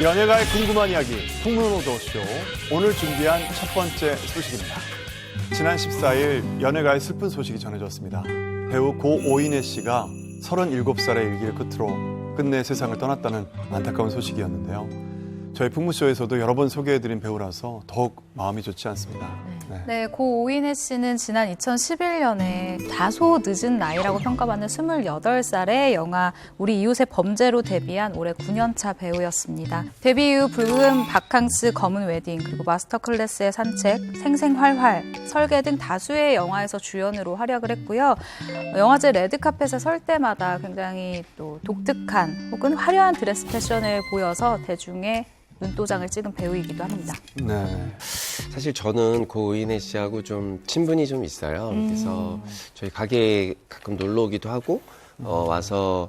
연예가의 궁금한 이야기 풍문오더쇼 오늘 준비한 첫 번째 소식입니다. 지난 14일 연예가의 슬픈 소식이 전해졌습니다. 배우 고 오인혜 씨가 37살의 일기를 끝으로 끝내 세상을 떠났다는 안타까운 소식이었는데요. 저희 풍무쇼에서도 여러 번 소개해드린 배우라서 더욱 마음이 좋지 않습니다. 네, 고 오인혜 씨는 지난 2011년에 다소 늦은 나이라고 평가받는 28살의 영화 우리 이웃의 범죄로 데뷔한 올해 9년차 배우였습니다. 데뷔 이후 붉은 바캉스, 검은 웨딩, 그리고 마스터 클래스의 산책, 생생활활, 설계 등 다수의 영화에서 주연으로 활약을 했고요. 영화제 레드카펫에 설 때마다 굉장히 또 독특한 혹은 화려한 드레스 패션을 보여서 대중의 눈도장을 찍은 배우이기도 합니다. 네. 사실 저는 고 오인혜 씨하고 좀 친분이 좀 있어요. 그래서 저희 가게에 가끔 놀러 오기도 하고 와서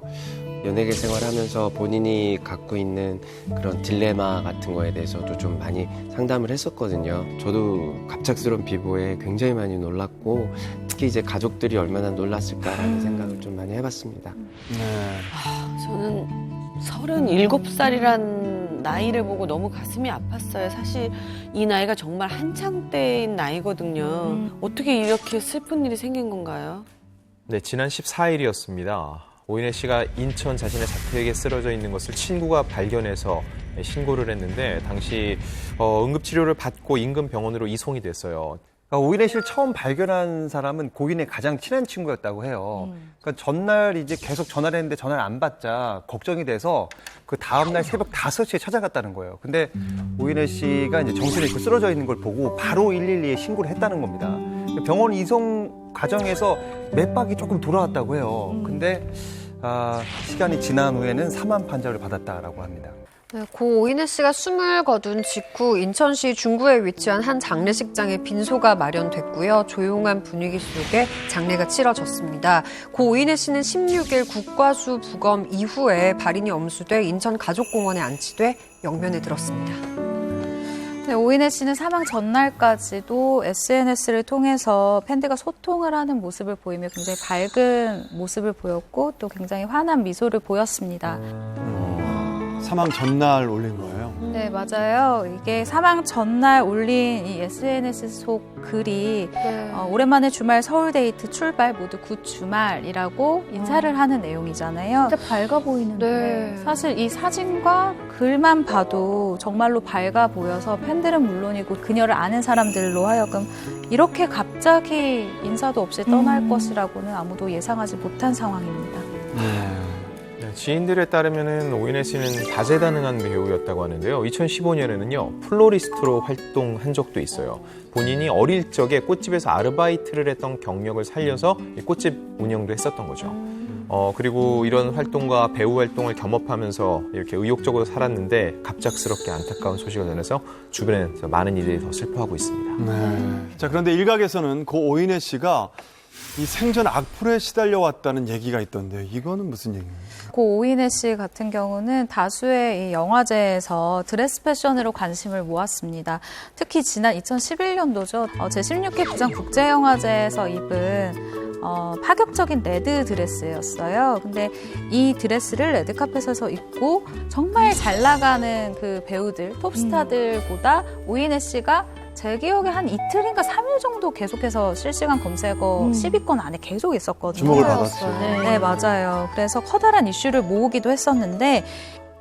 연예계 생활하면서 본인이 갖고 있는 그런 딜레마 같은 거에 대해서도 좀 많이 상담을 했었거든요. 저도 갑작스러운 비보에 굉장히 많이 놀랐고 특히 이제 가족들이 얼마나 놀랐을까라는 생각을 좀 많이 해봤습니다. 네. 저는 37살이란 나이를 보고 너무 가슴이 아팠어요. 사실 이 나이가 정말 한창 때인 나이거든요. 어떻게 이렇게 슬픈 일이 생긴 건가요? 네, 지난 14일이었습니다. 오인혜 씨가 인천 자신의 자택에 쓰러져 있는 것을 친구가 발견해서 신고를 했는데 당시 응급치료를 받고 인근 병원으로 이송이 됐어요. 오인혜 씨를 처음 발견한 사람은 고인의 가장 친한 친구였다고 해요. 그러니까 전날 이제 계속 전화를 했는데 전화를 안 받자 걱정이 돼서 그 다음날 새벽 5시에 찾아갔다는 거예요. 근데 오인혜 씨가 이제 정신을 잃고 쓰러져 있는 걸 보고 바로 112에 신고를 했다는 겁니다. 병원 이송 과정에서 맥박이 조금 돌아왔다고 해요. 근데 시간이 지난 후에는 사망 판정을 받았다라고 합니다. 네, 고 오인혜 씨가 숨을 거둔 직후 인천시 중구에 위치한 한 장례식장에 빈소가 마련됐고요. 조용한 분위기 속에 장례가 치러졌습니다. 고 오인혜 씨는 16일 국과수 부검 이후에 발인이 엄수돼 인천 가족공원에 안치돼 영면에 들었습니다. 네, 오인혜 씨는 사망 전날까지도 SNS를 통해서 팬들과 소통을 하는 모습을 보이며 굉장히 밝은 모습을 보였고 또 굉장히 환한 미소를 보였습니다. 사망 전날 올린 거예요? 네, 맞아요. 이게 사망 전날 올린 이 SNS 속 글이 오랜만에 주말 서울 데이트 출발 모두 굿 주말이라고 인사를 하는 내용이잖아요. 진짜 밝아 보이는데. 네, 사실 이 사진과 글만 봐도 정말로 밝아 보여서 팬들은 물론이고 그녀를 아는 사람들로 하여금 이렇게 갑자기 인사도 없이 떠날 것이라고는 아무도 예상하지 못한 상황입니다. 지인들에 따르면 오인혜 씨는 다재다능한 배우였다고 하는데요. 2015년에는요, 플로리스트로 활동한 적도 있어요. 본인이 어릴 적에 꽃집에서 아르바이트를 했던 경력을 살려서 꽃집 운영도 했었던 거죠. 그리고 이런 활동과 배우 활동을 겸업하면서 이렇게 의욕적으로 살았는데 갑작스럽게 안타까운 소식을 전해서 주변에서 많은 이들이 더 슬퍼하고 있습니다. 네. 자, 그런데 일각에서는 고 오인혜 씨가 이 생전 악플에 시달려왔다는 얘기가 있던데 이거는 무슨 얘기입니까? 고 오인혜 씨 같은 경우는 다수의 이 영화제에서 드레스 패션으로 관심을 모았습니다. 특히 지난 2011년도죠. 제16회 부산국제영화제에서 입은 파격적인 레드 드레스였어요. 근데 이 드레스를 레드카펫에서 입고 정말 잘 나가는 그 배우들, 톱스타들보다 오인혜 씨가 제 기억에 한 이틀인가 3일 정도 계속해서 실시간 검색어 10위권 안에 계속 있었거든요. 주목을 받았죠. 네, 맞아요. 그래서 커다란 이슈를 모으기도 했었는데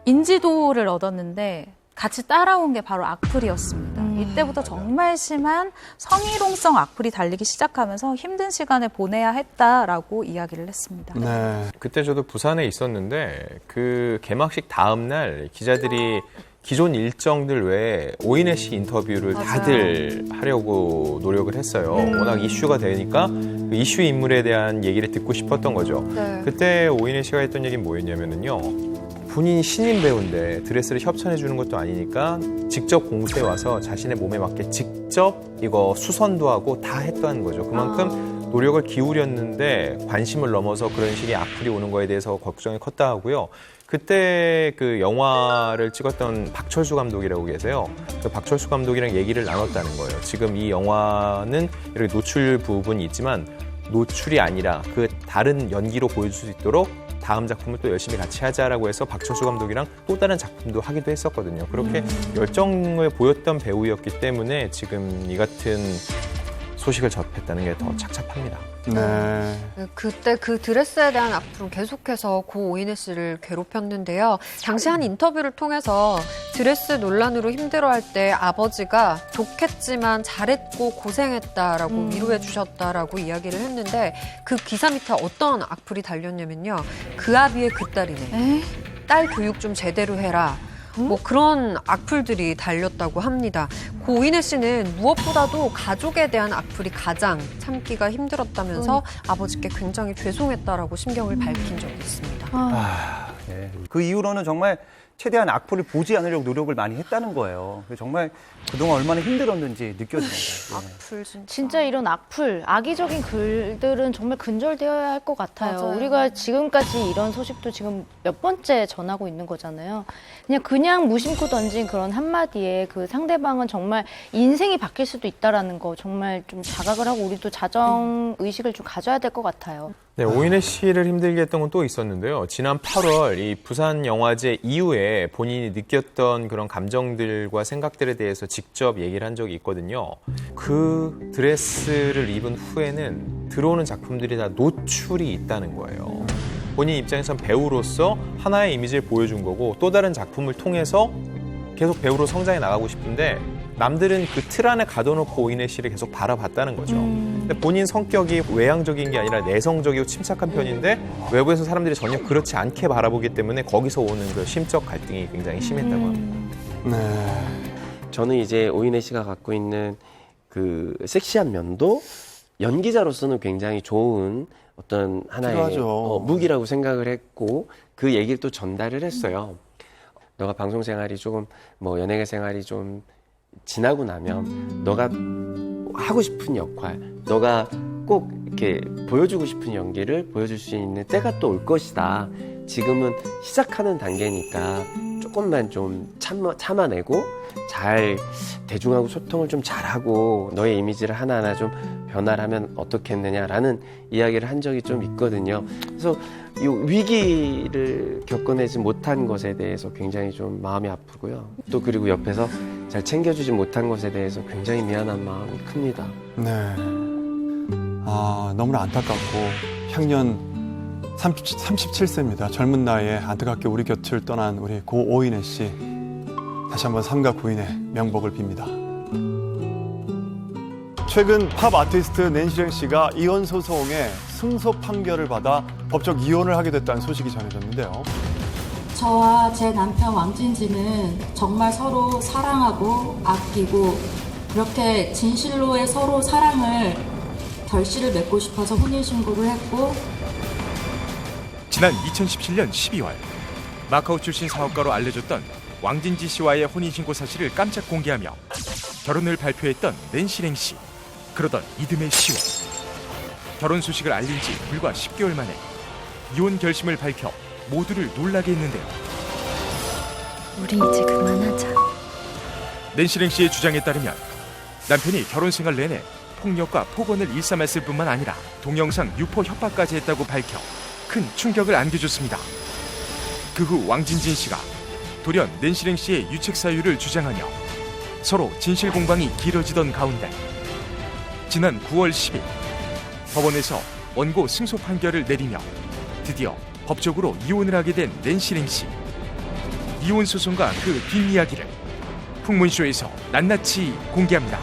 인지도를 얻었는데 같이 따라온 게 바로 악플이었습니다. 이때부터 정말 심한 성희롱성 악플이 달리기 시작하면서 힘든 시간을 보내야 했다라고 이야기를 했습니다. 네. 그때 저도 부산에 있었는데 그 개막식 다음 날 기자들이 기존 일정들 외에 오인혜 씨 인터뷰를 다들 하려고 노력을 했어요. 워낙 이슈가 되니까 그 이슈 인물에 대한 얘기를 듣고 싶었던 거죠. 그때 오인혜 씨가 했던 얘기는 뭐였냐면요. 본인이 신인 배우인데 드레스를 협찬해 주는 것도 아니니까 직접 공수에 와서 자신의 몸에 맞게 직접 이거 수선도 하고 다 했다는 거죠. 그만큼 노력을 기울였는데 관심을 넘어서 그런 식의 악플이 오는 거에 대해서 걱정이 컸다 하고요. 그때 그 영화를 찍었던 박철수 감독이라고 계세요. 그 박철수 감독이랑 얘기를 나눴다는 거예요. 지금 이 영화는 이렇게 노출 부분이 있지만 노출이 아니라 그 다른 연기로 보여줄 수 있도록 다음 작품을 또 열심히 같이 하자라고 해서 박철수 감독이랑 또 다른 작품도 하기도 했었거든요. 그렇게 열정을 보였던 배우였기 때문에 지금 이 같은 소식을 접했다는 게 더 착잡합니다. 네. 그때 그 드레스에 대한 악플은 계속해서 고 오인혜 씨를 괴롭혔는데요. 당시 한 인터뷰를 통해서 드레스 논란으로 힘들어할 때 아버지가 좋겠지만 잘했고 고생했다라고 위로해 주셨다라고 이야기를 했는데 그 기사 밑에 어떤 악플이 달렸냐면요. 그 아비의 그 딸이네. 딸 교육 좀 제대로 해라. 뭐 그런 악플들이 달렸다고 합니다. 고 오인혜 씨는 무엇보다도 가족에 대한 악플이 가장 참기가 힘들었다면서 아버지께 굉장히 죄송했다라고 심경을 밝힌 적이 있습니다. 네. 그 이후로는 정말 최대한 악플을 보지 않으려고 노력을 많이 했다는 거예요. 정말 그동안 얼마나 힘들었는지 느껴집니다. 네. 악플 진짜 이런 악플, 악의적인 글들은 정말 근절되어야 할 것 같아요. 맞아요. 우리가 지금까지 이런 소식도 지금 몇 번째 전하고 있는 거잖아요. 그냥 무심코 던진 그런 한마디에 그 상대방은 정말 인생이 바뀔 수도 있다라는 거 정말 좀 자각을 하고 우리도 자정 의식을 좀 가져야 될 것 같아요. 네, 오인혜 씨를 힘들게 했던 건 또 있었는데요. 지난 8월 이 부산 영화제 이후에 본인이 느꼈던 그런 감정들과 생각들에 대해서 직접 얘기를 한 적이 있거든요. 그 드레스를 입은 후에는 들어오는 작품들이 다 노출이 있다는 거예요. 본인 입장에선 배우로서 하나의 이미지를 보여준 거고 또 다른 작품을 통해서 계속 배우로 성장해 나가고 싶은데 남들은 그 틀 안에 가둬놓고 오인혜 씨를 계속 바라봤다는 거죠. 근데 본인 성격이 외향적인 게 아니라 내성적이고 침착한 편인데 외부에서 사람들이 전혀 그렇지 않게 바라보기 때문에 거기서 오는 그 심적 갈등이 굉장히 심했다고 합니다. 네. 저는 이제 오인혜 씨가 갖고 있는 그 섹시한 면도 연기자로서는 굉장히 좋은 어떤 하나의 필요하죠. 무기라고 생각을 했고 그 얘기를 또 전달을 했어요. 너가 방송 생활이 조금 뭐 연예계 생활이 좀 지나고 나면 너가 하고 싶은 역할, 너가 꼭 이렇게 보여주고 싶은 연기를 보여줄 수 있는 때가 또 올 것이다. 지금은 시작하는 단계니까 조금만 좀 참아내고 잘 대중하고 소통을 좀 잘하고 너의 이미지를 하나하나 좀 변화를 하면 어떻겠느냐라는 이야기를 한 적이 좀 있거든요. 그래서 이 위기를 겪어내지 못한 것에 대해서 굉장히 좀 마음이 아프고요. 또 그리고 옆에서 잘 챙겨주지 못한 것에 대해서 굉장히 미안한 마음이 큽니다. 네. 아, 너무나 안타깝고 향년 37세입니다. 젊은 나이에 안타깝게 우리 곁을 떠난 우리 고 오인혜 씨. 다시 한번 삼가 부인의 명복을 빕니다. 최근 팝 아티스트 낸시랭 씨가 이혼 소송에 승소 판결을 받아 법적 이혼을 하게 됐다는 소식이 전해졌는데요. 저와 제 남편 왕진지는 정말 서로 사랑하고 아끼고 그렇게 진실로의 서로 사랑을 결실을 맺고 싶어서 혼인신고를 했고 지난 2017년 12월 마카오 출신 사업가로 알려졌던 왕진지 씨와의 혼인신고 사실을 깜짝 공개하며 결혼을 발표했던 낸시랭 씨. 그러던 이듬해 10월 결혼 소식을 알린 지 불과 10개월 만에 이혼 결심을 밝혀 모두를 놀라게 했는데요. 우리 이제 그만하자. 낸시랭 씨의 주장에 따르면 남편이 결혼 생활 내내 폭력과 폭언을 일삼았을 뿐만 아니라 동영상 유포 협박까지 했다고 밝혀 큰 충격을 안겨줬습니다. 그 후 왕진진 씨가 돌연 낸시랭 씨의 유책 사유를 주장하며 서로 진실 공방이 길어지던 가운데 지난 9월 10일 법원에서 원고 승소 판결을 내리며 드디어 법적으로 이혼을 하게 된 낸시랭 씨. 이혼 소송과 그 뒷이야기를 풍문쇼에서 낱낱이 공개합니다.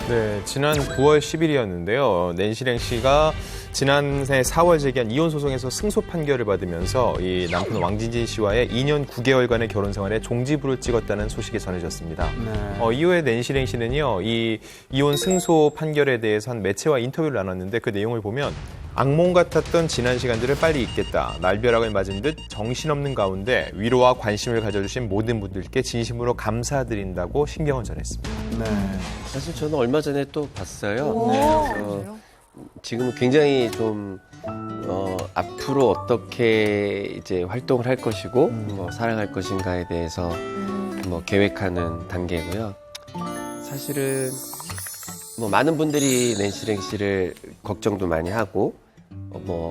네, 지난 9월 10일이었는데요. 낸시랭 씨가 지난해 4월 제기한 이혼 소송에서 승소 판결을 받으면서 이 남편 왕진진 씨와의 2년 9개월간의 결혼 생활에 종지부를 찍었다는 소식이 전해졌습니다. 네. 이후에 낸시랭 씨는요, 이 이혼 승소 판결에 대해서 한 매체와 인터뷰를 나눴는데 그 내용을 보면 악몽 같았던 지난 시간들을 빨리 잊겠다. 날벼락을 맞은 듯 정신없는 가운데 위로와 관심을 가져주신 모든 분들께 진심으로 감사드린다고 신경을 전했습니다. 네. 사실 저는 얼마 전에 또 봤어요. 지금은 굉장히 좀 앞으로 어떻게 이제 활동을 할 것이고 뭐 사랑할 것인가에 대해서 뭐 계획하는 단계고요. 사실은 뭐 많은 분들이 낸시랭 씨를 걱정도 많이 하고 뭐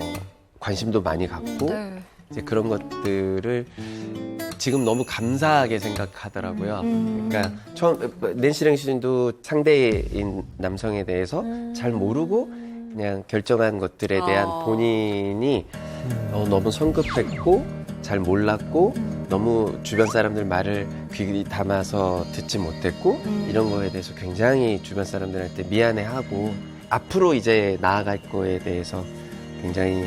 관심도 많이 갖고 이제 그런 것들을 지금 너무 감사하게 생각하더라고요. 그러니까 처음 낸시 랭시도 상대인 남성에 대해서 잘 모르고 그냥 결정한 것들에 대한 본인이 너무 성급했고 잘 몰랐고 너무 주변 사람들 말을 귀 담아서 듣지 못했고 이런 거에 대해서 굉장히 주변 사람들한테 미안해하고 앞으로 이제 나아갈 거에 대해서 굉장히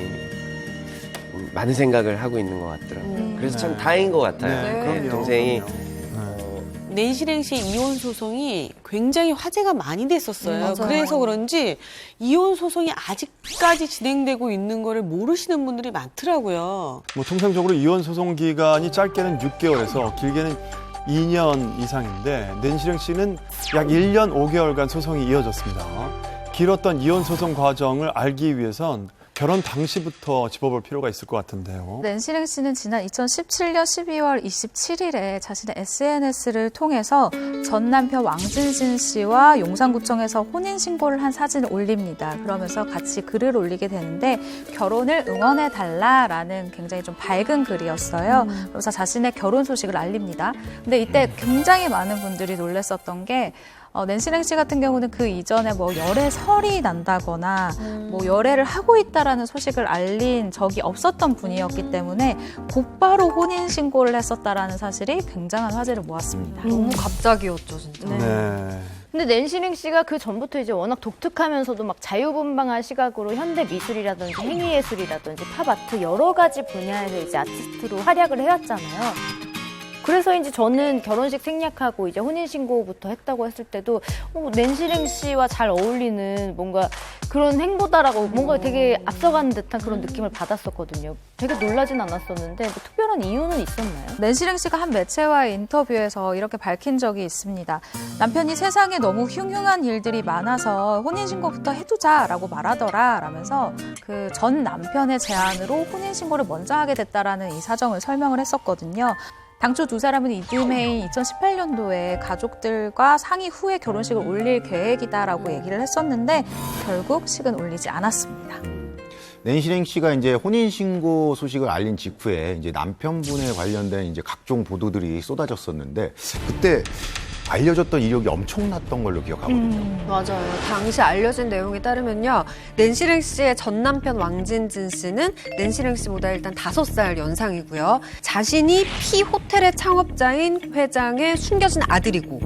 많은 생각을 하고 있는 것 같더라고요. 그래서 참 다행인 것 같아요. 그럼요. 동생이 낸시랭시의 이혼 소송이 굉장히 화제가 많이 됐었어요. 맞아요. 그래서 그런지 이혼 소송이 아직까지 진행되고 있는 거를 모르시는 분들이 많더라고요. 뭐 통상적으로 이혼 소송 기간이 짧게는 6개월에서 길게는 2년 이상인데 낸시랭 씨는 약 1년 5개월간 소송이 이어졌습니다. 길었던 이혼 소송 과정을 알기 위해선 결혼 당시부터 짚어볼 필요가 있을 것 같은데요. 낸시랭 씨는 지난 2017년 12월 27일에 자신의 SNS를 통해서 전 남편 왕진진 씨와 용산구청에서 혼인신고를 한 사진을 올립니다. 그러면서 같이 글을 올리게 되는데 결혼을 응원해달라라는 굉장히 좀 밝은 글이었어요. 그래서 자신의 결혼 소식을 알립니다. 근데 이때 굉장히 많은 분들이 놀랐었던 게 낸시랭 씨 같은 경우는 그 이전에 뭐 열애설이 난다거나 뭐 열애를 하고 있다라는 소식을 알린 적이 없었던 분이었기 때문에 곧바로 혼인신고를 했었다라는 사실이 굉장한 화제를 모았습니다. 너무 갑자기였죠, 진짜. 네. 근데 낸시랭 씨가 그 전부터 이제 워낙 독특하면서도 막 자유분방한 시각으로 현대 미술이라든지 행위예술이라든지 팝아트 여러 가지 분야에서 이제 아티스트로 활약을 해왔잖아요. 그래서인지 저는 결혼식 생략하고 이제 혼인신고부터 했다고 했을 때도 낸시랭 씨와 잘 어울리는 뭔가 그런 행보다라고 뭔가 되게 앞서가는 듯한 그런 느낌을 받았었거든요. 되게 놀라진 않았었는데 뭐 특별한 이유는 있었나요? 낸시랭 씨가 한 매체와의 인터뷰에서 이렇게 밝힌 적이 있습니다. 남편이 세상에 너무 흉흉한 일들이 많아서 혼인신고부터 해두자라고 말하더라 라면서 그 전 남편의 제안으로 혼인신고를 먼저 하게 됐다라는 이 사정을 설명을 했었거든요. 당초 두 사람은 이듬해인 2018년도에 가족들과 상의 후에 결혼식을 올릴 계획이다라고 얘기를 했었는데 결국 식은 올리지 않았습니다. 낸시랭 씨가 이제 혼인신고 소식을 알린 직후에 이제 남편분에 관련된 이제 각종 보도들이 쏟아졌었는데 그때 알려졌던 이력이 엄청났던 걸로 기억하거든요. 맞아요. 당시 알려진 내용에 따르면요. 낸시랭 씨의 전 남편 왕진진 씨는 낸시랭 씨보다 일단 5살 연상이고요. 자신이 피 호텔의 창업자인 회장의 숨겨진 아들이고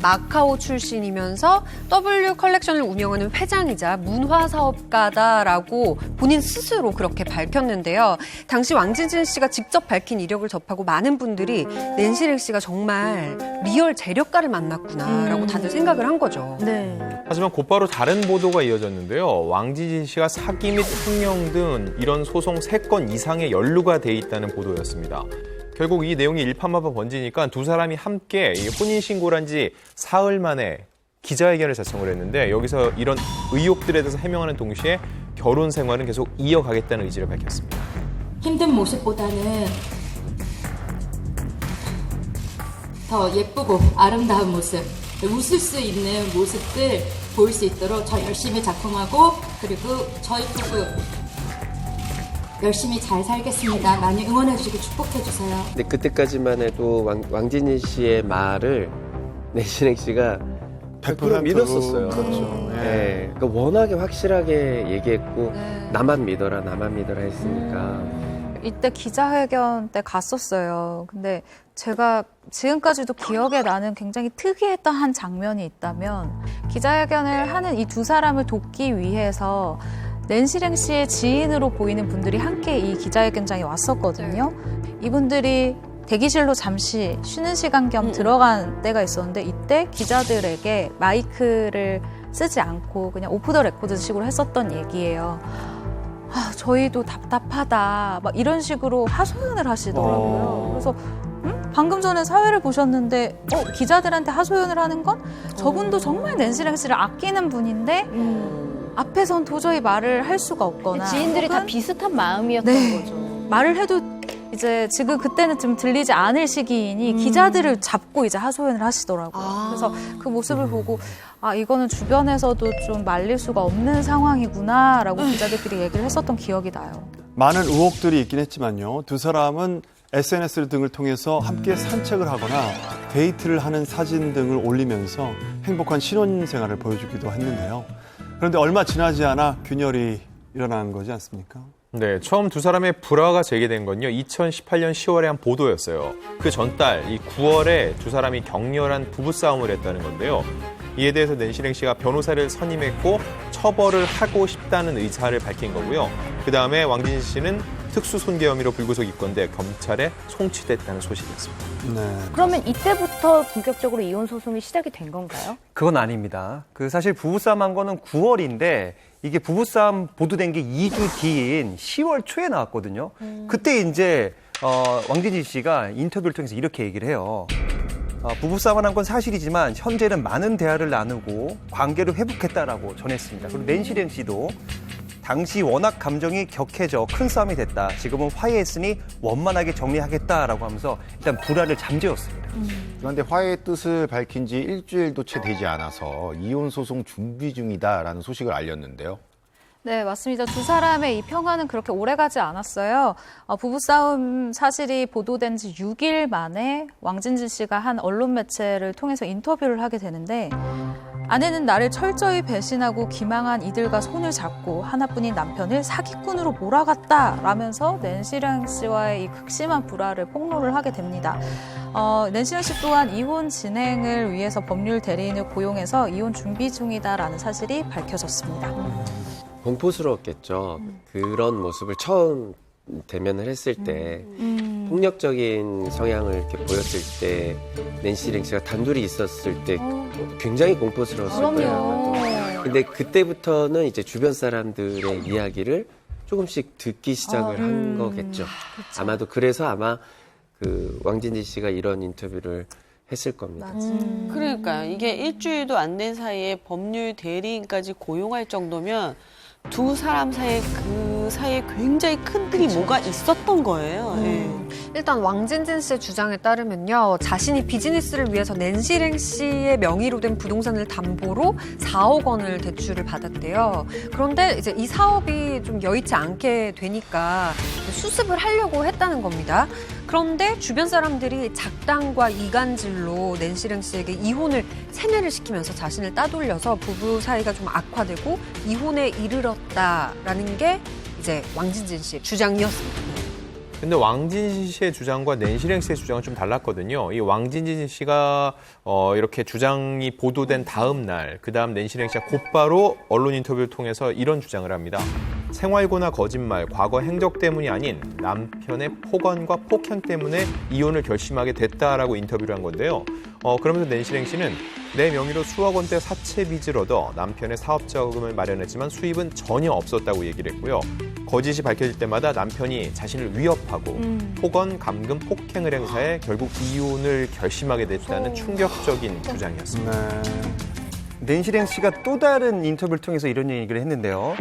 마카오 출신이면서 W 컬렉션을 운영하는 회장이자 문화사업가다라고 본인 스스로 그렇게 밝혔는데요. 당시 왕진진 씨가 직접 밝힌 이력을 접하고 많은 분들이 낸시랭 씨가 정말 리얼 재력가를 만났구나라고 다들 생각을 한 거죠. 네. 하지만 곧바로 다른 보도가 이어졌는데요. 왕진진 씨가 사기 및 횡령 등 이런 소송 3건 이상에 연루가 돼 있다는 보도였습니다. 결국 이 내용이 일파만파 번지니까 두 사람이 함께 혼인신고를 한 지 사흘 만에 기자회견을 자청을 했는데 여기서 이런 의혹들에 대해서 해명하는 동시에 결혼 생활은 계속 이어가겠다는 의지를 밝혔습니다. 힘든 모습보다는 더 예쁘고 아름다운 모습, 웃을 수 있는 모습들 보일 수 있도록 저 열심히 작품하고 그리고 저희 부부 열심히 잘 살겠습니다. 많이 응원해주시고 축복해주세요. 근데 그때까지만 해도 왕진진 씨의 말을 낸시랭 씨가 100% 믿었었어요. 그렇죠. 네. 그러니까 워낙에 확실하게 얘기했고 나만 믿어라 했으니까. 이때 기자회견 때 갔었어요. 근데 제가 지금까지도 기억에 나는 굉장히 특이했던 한 장면이 있다면 기자회견을 하는 이 두 사람을 돕기 위해서 낸시랭 씨의 지인으로 보이는 분들이 함께 이 기자회견장에 왔었거든요. 이분들이 대기실로 잠시 쉬는 시간 겸 들어간 때가 있었는데 이때 기자들에게 마이크를 쓰지 않고 그냥 오프 더 레코드 식으로 했었던 얘기예요. 저희도 답답하다 막 이런 식으로 하소연을 하시더라고요. 그래서 방금 전에 사회를 보셨는데 기자들한테 하소연을 하는 건 저분도 정말 낸시랭 씨를 아끼는 분인데 앞에선 도저히 말을 할 수가 없거나 지인들이 다 비슷한 마음이었던 거죠. 말을 해도 이제 지금 그때는 좀 들리지 않을 시기이니 기자들을 잡고 이제 하소연을 하시더라고요. 그래서 그 모습을 보고 이거는 주변에서도 좀 말릴 수가 없는 상황이구나라고 기자들끼리 얘기를 했었던 기억이 나요. 많은 의혹들이 있긴 했지만요. 두 사람은 SNS 등을 통해서 함께 산책을 하거나 데이트를 하는 사진 등을 올리면서 행복한 신혼생활을 보여주기도 했는데요. 그런데 얼마 지나지 않아 균열이 일어난 거지 않습니까? 네, 처음 두 사람의 불화가 제기된 건요, 2018년 10월에 한 보도였어요. 그 전달, 이 9월에 두 사람이 격렬한 부부싸움을 했다는 건데요. 이에 대해서 낸시랭 씨가 변호사를 선임했고 처벌을 하고 싶다는 의사를 밝힌 거고요. 그 다음에 왕진진 씨는 특수손괴 혐의로 불구속 입건돼 경찰에 송치됐다는 소식이었습니다. 네. 그러면 이때부터 본격적으로 이혼 소송이 시작이 된 건가요? 그건 아닙니다. 사실 부부싸움 한 거는 9월인데 이게 부부싸움 보도된 게 2주 뒤인 10월 초에 나왔거든요. 그때 이제 왕진진 씨가 인터뷰를 통해서 이렇게 얘기를 해요. 부부싸움을 한 건 사실이지만 현재는 많은 대화를 나누고 관계를 회복했다라고 전했습니다. 그리고 낸시랭 씨도 당시 워낙 감정이 격해져 큰 싸움이 됐다. 지금은 화해했으니 원만하게 정리하겠다라고 하면서 일단 불화를 잠재웠습니다. 그런데 화해의 뜻을 밝힌 지 일주일도 채 되지 않아서 이혼 소송 준비 중이다라는 소식을 알렸는데요. 네, 맞습니다. 두 사람의 이 평화는 그렇게 오래가지 않았어요. 부부싸움 사실이 보도된 지 6일 만에 왕진진 씨가 한 언론 매체를 통해서 인터뷰를 하게 되는데 아내는 나를 철저히 배신하고 기망한 이들과 손을 잡고 하나뿐인 남편을 사기꾼으로 몰아갔다라면서 낸시랭 씨와의 이 극심한 불화를 폭로를 하게 됩니다. 낸시랭 씨 또한 이혼 진행을 위해서 법률 대리인을 고용해서 이혼 준비 중이다라는 사실이 밝혀졌습니다. 공포스러웠겠죠. 그런 모습을 처음 대면을 했을 때 폭력적인 성향을 이렇게 보였을 때 낸시랭 씨가 단둘이 있었을 때 굉장히 공포스러웠을 거예요. 근데 그때부터는 이제 주변 사람들의 이야기를 조금씩 듣기 시작을 한 거겠죠. 그렇죠. 아마도 그래서 아마 그 왕진진 씨가 이런 인터뷰를 했을 겁니다. 그러니까요. 이게 일주일도 안 된 사이에 법률 대리인까지 고용할 정도면 두 사람 사이에 그 사이에 굉장히 큰 틀이 뭐가 있었던 거예요. 일단 왕진진 씨의 주장에 따르면요. 자신이 비즈니스를 위해서 낸시랭 씨의 명의로 된 부동산을 담보로 4억 원을 대출을 받았대요. 그런데 이제 이 사업이 좀 여의치 않게 되니까 수습을 하려고 했다는 겁니다. 그런데 주변 사람들이 작당과 이간질로 낸시랭 씨에게 이혼을 세뇌를 시키면서 자신을 따돌려서 부부 사이가 좀 악화되고 이혼에 이르렀다라는 게 이제 왕진진 씨의 주장이었습니다. 근데 왕진진 씨의 주장과 낸시랭 씨의 주장은 좀 달랐거든요. 이 왕진진 씨가 이렇게 주장이 보도된 다음 날, 그 다음 낸시랭 씨가 곧바로 언론 인터뷰를 통해서 이런 주장을 합니다. 생활고나 거짓말, 과거 행적 때문이 아닌 남편의 폭언과 폭행 때문에 이혼을 결심하게 됐다라고 인터뷰를 한 건데요. 그러면서 낸시랭 씨는 내 명의로 수억 원대 사채 빚을 얻어 남편의 사업 자금을 마련했지만 수입은 전혀 없었다고 얘기를 했고요. 거짓이 밝혀질 때마다 남편이 자신을 위협하고 폭언, 감금, 폭행을 행사해 결국 이혼을 결심하게 됐다는 충격적인 주장이었습니다. 낸시랭 씨가 또 다른 인터뷰를 통해서 이런 얘기를 했는데요.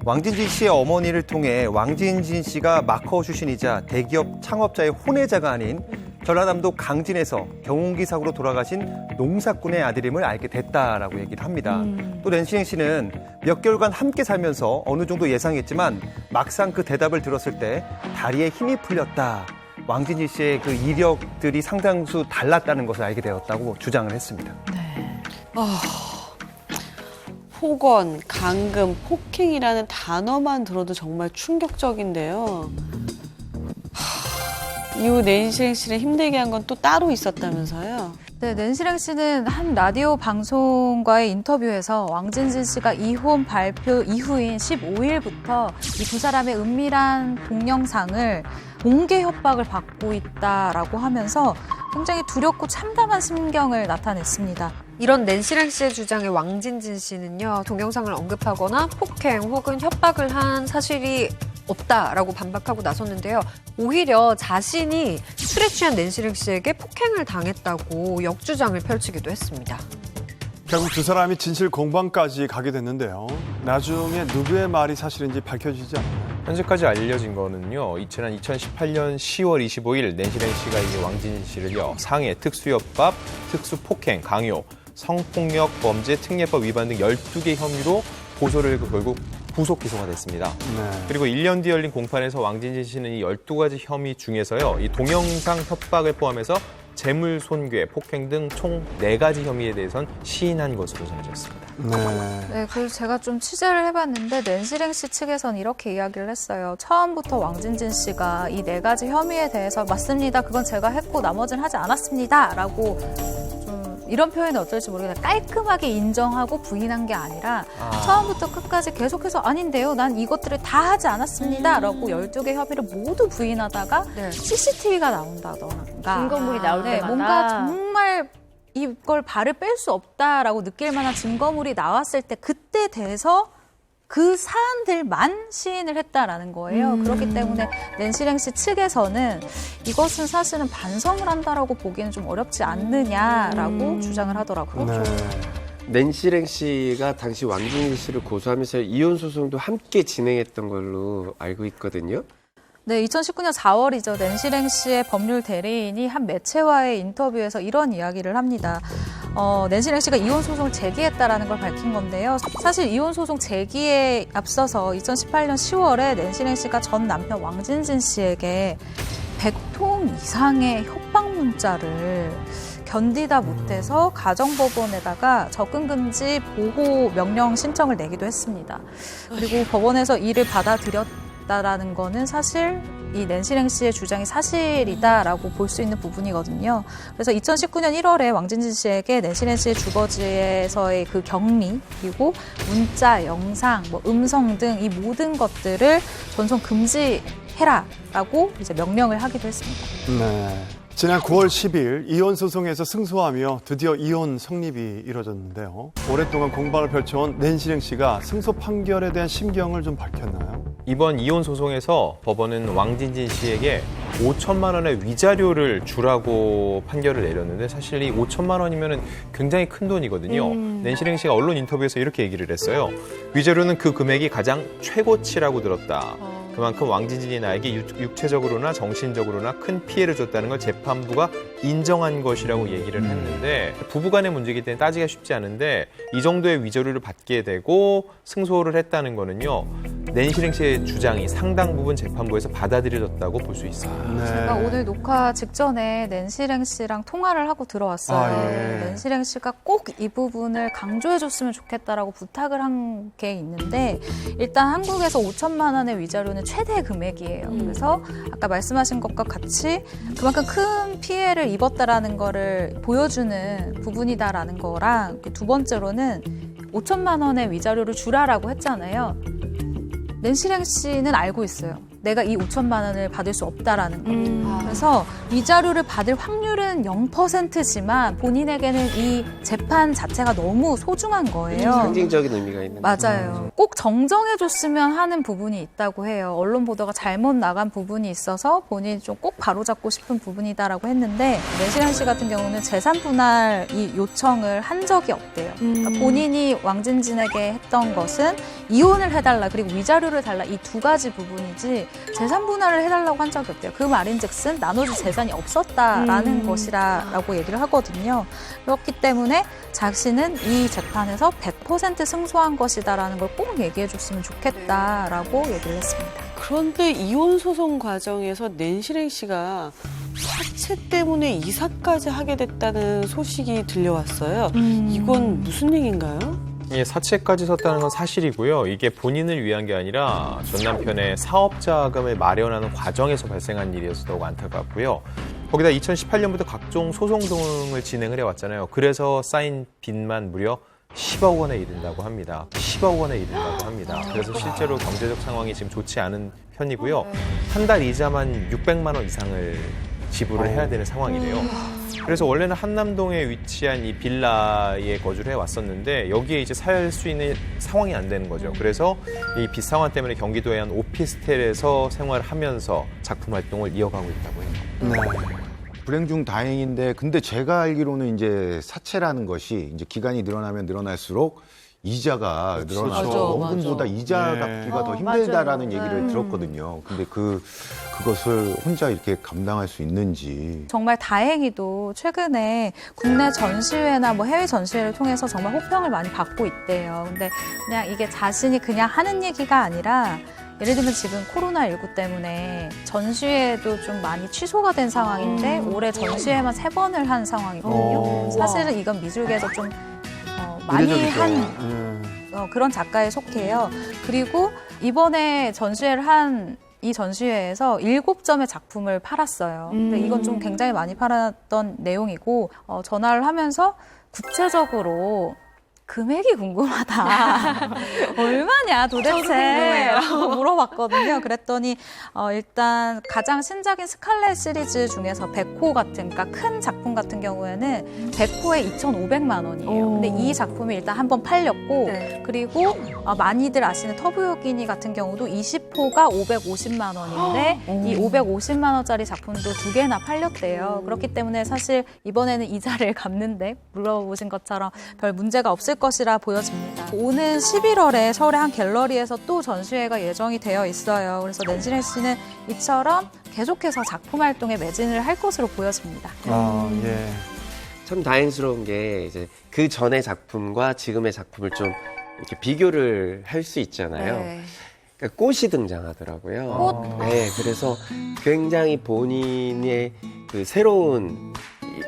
왕진진 씨의 어머니를 통해 왕진진 씨가 마커 출신이자 대기업 창업자의 혼외자가 아닌 전라남도 강진에서 경운기 사고로 돌아가신 농사꾼의 아들임을 알게 됐다라고 얘기를 합니다. 또 낸시랭 씨는 몇 개월간 함께 살면서 어느 정도 예상했지만 막상 그 대답을 들었을 때 다리에 힘이 풀렸다. 왕진진 씨의 그 이력들이 상당수 달랐다는 것을 알게 되었다고 주장을 했습니다. 폭언, 감금, 폭행이라는 단어만 들어도 정말 충격적인데요. 이후 낸시랭 씨를 힘들게 한 건 또 따로 있었다면서요? 네, 낸시랭 씨는 한 라디오 방송과의 인터뷰에서 왕진진 씨가 이혼 발표 이후인 15일부터 이 두 사람의 은밀한 동영상을 공개 협박을 받고 있다라고 하면서 굉장히 두렵고 참담한 심경을 나타냈습니다. 이런 낸시랭 씨의 주장에 왕진진 씨는요. 동영상을 언급하거나 폭행 혹은 협박을 한 사실이 없다라고 반박하고 나섰는데요. 오히려 자신이 술에 취한 낸시랭 씨에게 폭행을 당했다고 역주장을 펼치기도 했습니다. 결국 두 사람이 진실 공방까지 가게 됐는데요. 나중에 누구의 말이 사실인지 밝혀지지 않아요. 현재까지 알려진 거는요. 지난 2018년 10월 25일 낸시랭 씨가 이제 왕진진 씨를요. 상해, 특수협박, 특수폭행, 강요, 성폭력 범죄 특례법 위반 등 12개 혐의로 고소를 결국 구속 기소가 됐습니다. 네. 그리고 1년 뒤 열린 공판에서 왕진진 씨는 이 12가지 혐의 중에서요. 이 동영상 협박을 포함해서 재물 손괴, 폭행 등 총 4가지 혐의에 대해선 시인한 것으로 전해졌습니다. 네, 그래서 제가 좀 취재를 해봤는데 낸시랭 씨 측에서는 이렇게 이야기를 했어요. 처음부터 왕진진 씨가 이 4가지 혐의에 대해서 맞습니다. 그건 제가 했고 나머지는 하지 않았습니다. 라고 좀 이런 표현이 어떨지 모르겠는데 깔끔하게 인정하고 부인한 게 아니라 처음부터 끝까지 계속해서 아닌데요. 난 이것들을 다 하지 않았습니다. 라고 12개 혐의를 모두 부인하다가 CCTV가 나온다던가 증거물이 나올 때마다 뭔가 정말 이걸 발을 뺄 수 없다라고 느낄 만한 증거물이 나왔을 때 그때 돼서 그 사안들만 시인을 했다라는 거예요. 그렇기 때문에 낸시랭 씨 측에서는 이것은 사실은 반성을 한다라고 보기는 좀 어렵지 않느냐라고 주장을 하더라고요. 네. 낸시랭 씨가 당시 왕진진 씨를 고소하면서 이혼 소송도 함께 진행했던 걸로 알고 있거든요. 네, 2019년 4월이죠. 낸시랭 씨의 법률 대리인이 한 매체와의 인터뷰에서 이런 이야기를 합니다. 낸시랭 씨가 이혼 소송을 제기했다라는 걸 밝힌 건데요. 사실 이혼 소송 제기에 앞서서 2018년 10월에 낸시랭 씨가 전 남편 왕진진 씨에게 100통 이상의 협박 문자를 견디다 못해서 가정법원에다가 접근금지 보호 명령 신청을 내기도 했습니다. 그리고 법원에서 이를 받아들였다라는 거는 사실 이 낸시랭 씨의 주장이 사실이다라고 볼 수 있는 부분이거든요. 그래서 2019년 1월에 왕진진 씨에게 낸시랭 씨의 주거지에서의 그 격리, 그리고 문자, 영상, 음성 등 이 모든 것들을 전송 금지해라라고 이제 명령을 하기도 했습니다. 네. 지난 9월 10일 이혼 소송에서 승소하며 드디어 이혼 성립이 이뤄졌는데요. 오랫동안 공방을 펼쳐온 낸시랭 씨가 승소 판결에 대한 심경을 좀 밝혔나요? 이번 이혼 소송에서 법원은 왕진진 씨에게 5천만 원의 위자료를 주라고 판결을 내렸는데 사실 이 5천만 원이면 굉장히 큰 돈이거든요. 낸시랭 씨가 언론 인터뷰에서 이렇게 얘기를 했어요. 위자료는 그 금액이 가장 최고치라고 들었다. 그만큼 왕진진이 나에게 육체적으로나 정신적으로나 큰 피해를 줬다는 걸 재판부가 인정한 것이라고 얘기를 했는데 부부간의 문제이기 때문에 따지기가 쉽지 않은데 이 정도의 위자료를 받게 되고 승소를 했다는 거는요. 낸시랭 씨의 주장이 상당 부분 재판부에서 받아들여졌다고 볼 수 있습니다. 네. 제가 오늘 녹화 직전에 낸시랭 씨랑 통화를 하고 들어왔어요. 낸시랭 씨가 꼭 이 부분을 강조해줬으면 좋겠다라고 부탁을 한 게 있는데 일단 한국에서 5천만 원의 위자료는 최대 금액이에요. 그래서 아까 말씀하신 것과 같이 그만큼 큰 피해를 입었다라는 거를 보여주는 부분이다라는 거랑 두 번째로는 5천만 원의 위자료를 주라라고 했잖아요. 낸시랭 씨는 알고 있어요. 내가 이 5천만 원을 받을 수 없다라는 거. 그래서 위자료를 받을 확률은 0%지만 본인에게는 이 재판 자체가 너무 소중한 거예요. 상징적인 의미가 있는 거죠. 맞아요. 꼭 정정해줬으면 하는 부분이 있다고 해요. 언론 보도가 잘못 나간 부분이 있어서 본인이 좀 꼭 바로잡고 싶은 부분이다라고 했는데 낸시랭 씨 같은 경우는 재산 분할 이 요청을 한 적이 없대요. 그러니까 본인이 왕진진에게 했던 것은 이혼을 해달라 그리고 위자료를 달라 이 두 가지 부분이지 재산 분할을 해달라고 한 적이 없대요. 그 말인즉슨 나눠줄 재산이 없었다라는 것이라고 얘기를 하거든요. 그렇기 때문에 자신은 이 재판에서 100% 승소한 것이다라는 걸 꼭 얘기해줬으면 좋겠다라고 얘기를 했습니다. 그런데 이혼 소송 과정에서 낸시랭 씨가 사채 때문에 이사까지 하게 됐다는 소식이 들려왔어요. 이건 무슨 얘기인가요? 예, 사채까지 섰다는 건 사실이고요. 이게 본인을 위한 게 아니라 전 남편의 사업 자금을 마련하는 과정에서 발생한 일이어서 더욱 안타깝고요. 거기다 2018년부터 각종 소송 등을 진행을 해왔잖아요. 그래서 쌓인 빚만 무려 10억 원에 이른다고 합니다. 10억 원에 이른다고 합니다. 그래서 실제로 경제적 상황이 지금 좋지 않은 편이고요. 한 달 이자만 600만 원 이상을 지불을 해야 되는 상황이래요. 그래서 원래는 한남동에 위치한 이 빌라에 거주를 해왔었는데 여기에 이제 살 수 있는 상황이 안 되는 거죠. 그래서 이 빚 상황 때문에 경기도의 한 오피스텔에서 생활을 하면서 작품 활동을 이어가고 있다고 해요. 네. 불행 중 다행인데 근데 제가 알기로는 이제 사채라는 것이 이제 기간이 늘어나면 늘어날수록 이자가 늘어나서 맞아, 원금보다 맞아. 이자 네. 갚기가 더 힘들다라는 맞아요. 얘기를 들었거든요. 근데 그것을 혼자 이렇게 감당할 수 있는지. 정말 다행히도 최근에 국내 전시회나 뭐 해외 전시회를 통해서 정말 호평을 많이 받고 있대요. 근데 그냥 이게 자신이 그냥 하는 얘기가 아니라 예를 들면 지금 코로나19 때문에 전시회도 좀 많이 취소가 된 상황인데 올해 전시회만 3번을 한 상황이거든요. 사실은 이건 미술계에서 좀 많이 이례적이죠. 한 그런 작가에 속해요. 그리고 이번에 전시회를 한 이 전시회에서 7점의 작품을 팔았어요. 근데 이건 좀 굉장히 많이 팔았던 내용이고 전화를 하면서 구체적으로 금액이 궁금하다. 얼마냐 도대체? 라고 물어봤거든요. 그랬더니 일단 가장 신작인 스칼렛 시리즈 중에서 100호 같은, 그러니까 큰 작품 같은 경우에는 100호에 2,500만 원이에요. 근데 이 작품이 일단 한번 팔렸고 네. 그리고 많이들 아시는 터부요기니 같은 경우도 20호가 550만 원인데 이 550만 원짜리 작품도 2개나 팔렸대요. 그렇기 때문에 사실 이번에는 이자를 갚는데 물어보신 것처럼 별 문제가 없을 것이라 보여집니다. 오는 11월에 서울의 한 갤러리에서 또 전시회가 예정이 되어 있어요. 그래서 낸시랭 씨는 이처럼 계속해서 작품 활동에 매진을 할 것으로 보여집니다. 예. 참 다행스러운 게 이제 그 전의 작품과 지금의 작품을 좀 이렇게 비교를 할 수 있잖아요. 네. 그러니까 꽃이 등장하더라고요. 꽃? 네, 그래서 굉장히 본인의 그 새로운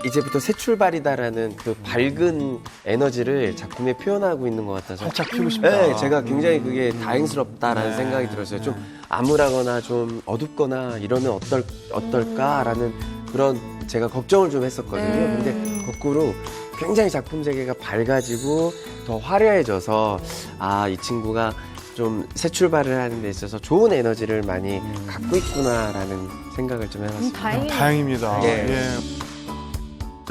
이제부터 새 출발이다라는 그 밝은 에너지를 작품에 표현하고 있는 것 같아서 활짝 피우고 싶다. 네, 제가 굉장히 그게 다행스럽다라는 생각이 들었어요. 좀 암울하거나 좀 어둡거나 이러면 어떨까라는 그런 제가 걱정을 좀 했었거든요. 근데 거꾸로 굉장히 작품 세계가 밝아지고 더 화려해져서 이 친구가 좀 새 출발을 하는 데 있어서 좋은 에너지를 많이 갖고 있구나라는 생각을 좀 해봤습니다. 다행이네요. 다행입니다. 예. 예.